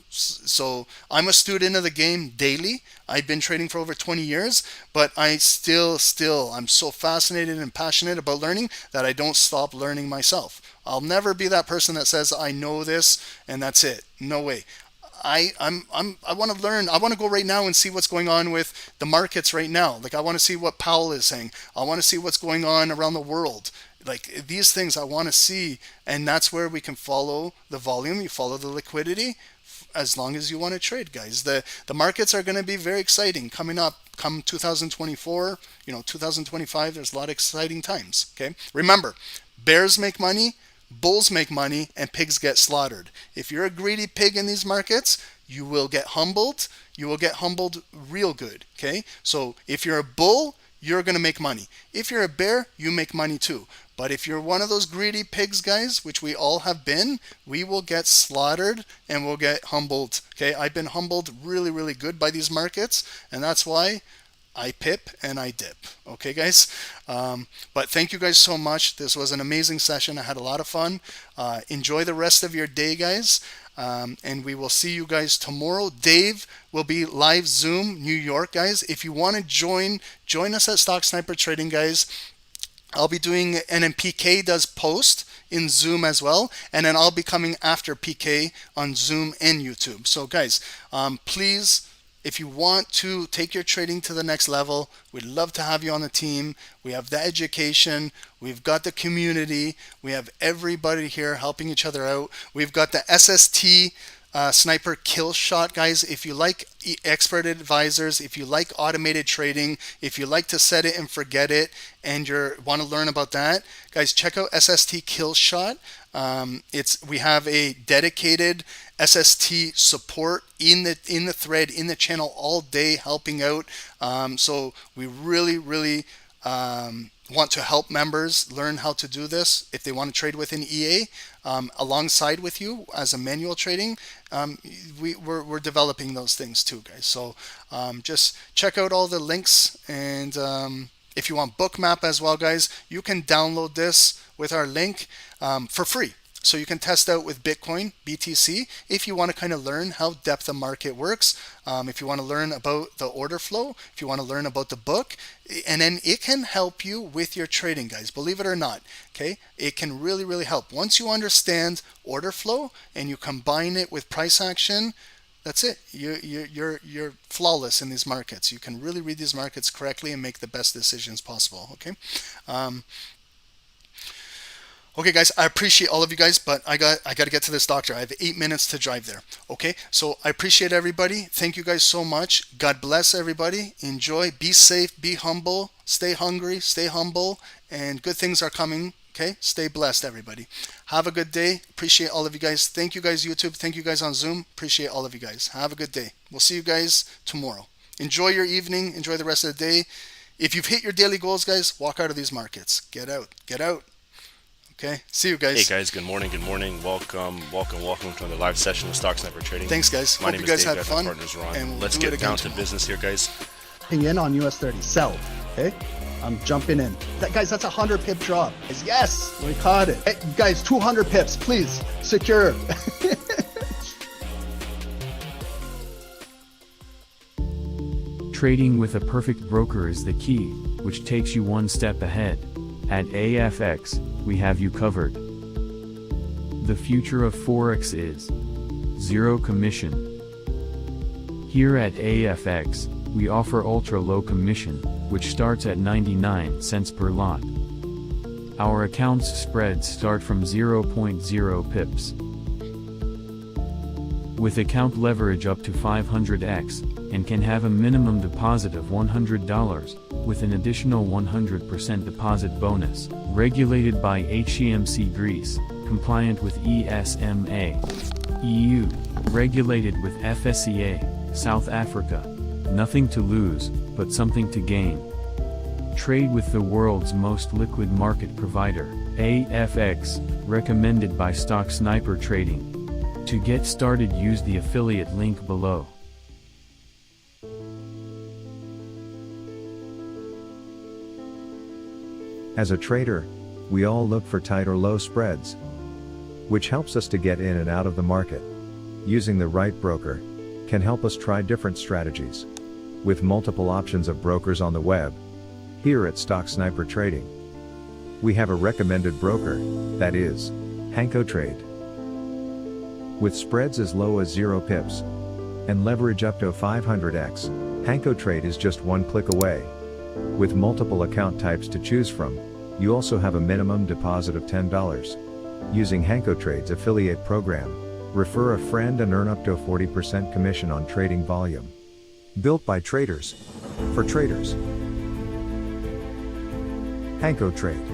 So I'm a student of the game daily. I've been trading for over 20 years, but I'm so fascinated and passionate about learning that I don't stop learning myself. I'll never be that person that says I know this and that's it. No way. I want to learn. I want to go right now and see what's going on with the markets right now. Like I want to see what Powell is saying. I want to see what's going on around the world. Like these things I want to see, and that's where we can follow the volume. You follow the liquidity as long as you want to trade, guys. The markets are going to be very exciting coming up. Come 2024, 2025, there's a lot of exciting times. Okay, remember, bears make money, bulls make money, and pigs get slaughtered. If you're a greedy pig in these markets, you will get humbled. You will get humbled real good. Okay, so if you're a bull, you're going to make money. If you're a bear, you make money too. But if you're one of those greedy pigs, guys, which we all have been, we will get slaughtered and we'll get humbled. Okay, I've been humbled really, really good by these markets, and that's why I pip and I dip. Okay, guys? But thank you guys so much. This was an amazing session. I had a lot of fun. Enjoy the rest of your day, guys. And we will see you guys tomorrow. Dave will be live Zoom, New York, guys. If you want to join us at Stock Sniper Trading, guys. I'll be doing, and then PK does post in Zoom as well, and then I'll be coming after PK on Zoom and YouTube. So guys, please, if you want to take your trading to the next level, we'd love to have you on the team. We have the education, we've got the community, we have everybody here helping each other out. We've got the SST Sniper Kill Shot, guys. If you like expert advisors, if you like automated trading, if you like to set it and forget it, and you want to learn about that, guys, check out SST Kill Shot. We have a dedicated SST support in the thread, in the channel all day, helping out. So we really want to help members learn how to do this if they want to trade with an EA alongside with you as a manual trading. We're developing those things too, guys. So just check out all the links, and if you want Bookmap as well, guys, you can download this with our link for free. So you can test out with Bitcoin, BTC, if you want to kind of learn how depth of market works, if you want to learn about the order flow, if you want to learn about the book, and then it can help you with your trading, guys, believe it or not. Okay, it can really help. Once you understand order flow and you combine it with price action, that's it. You're flawless in these markets. You can really read these markets correctly and make the best decisions possible. Okay. Okay, guys, I appreciate all of you guys, but I got to get to this doctor. I have 8 minutes to drive there. Okay, so I appreciate everybody. Thank you guys so much. God bless everybody. Enjoy. Be safe. Be humble. Stay hungry. Stay humble. And good things are coming. Okay, stay blessed, everybody. Have a good day. Appreciate all of you guys. Thank you guys, YouTube. Thank you guys on Zoom. Appreciate all of you guys. Have a good day. We'll see you guys tomorrow. Enjoy your evening. Enjoy the rest of the day. If you've hit your daily goals, guys, walk out of these markets. Get out. Get out. Okay, see you guys. Hey guys, good morning. Welcome to the live session of Stock Sniper Trading. Thanks, guys. My Hope name you is guys Dave, had fun. my partner's Ron. And let's get down to business here, guys. In on US 30, sell. Okay, I'm jumping in. Guys, that's a 100 pip drop. Yes, we caught it. Hey, guys, 200 pips, please. Secure. Trading with a perfect broker is the key, which takes you one step ahead. At AAAFx, we have you covered. The future of Forex is zero commission. Here at AAAFx, we offer ultra low commission, which starts at 99 cents per lot. Our accounts spreads start from 0.0 pips. with account leverage up to 500x, and can have a minimum deposit of $100, with an additional 100% deposit bonus, regulated by HEMC Greece, compliant with ESMA. EU, regulated with FSCA, South Africa. Nothing to lose, but something to gain. Trade with the world's most liquid market provider, AAAFx, recommended by Stock Sniper Trading. To get started, use the affiliate link below. As a trader, we all look for tight or low spreads, which helps us to get in and out of the market. Using the right broker can help us try different strategies. With multiple options of brokers on the web, here at Stock Sniper Trading, we have a recommended broker, that is, HankoTrade. With spreads as low as 0 pips and leverage up to 500x, HankoTrade is just one click away. With multiple account types to choose from, you also have a minimum deposit of $10. Using HankoTrade's affiliate program, refer a friend and earn up to a 40% commission on trading volume. Built by traders, for traders. HankoTrade.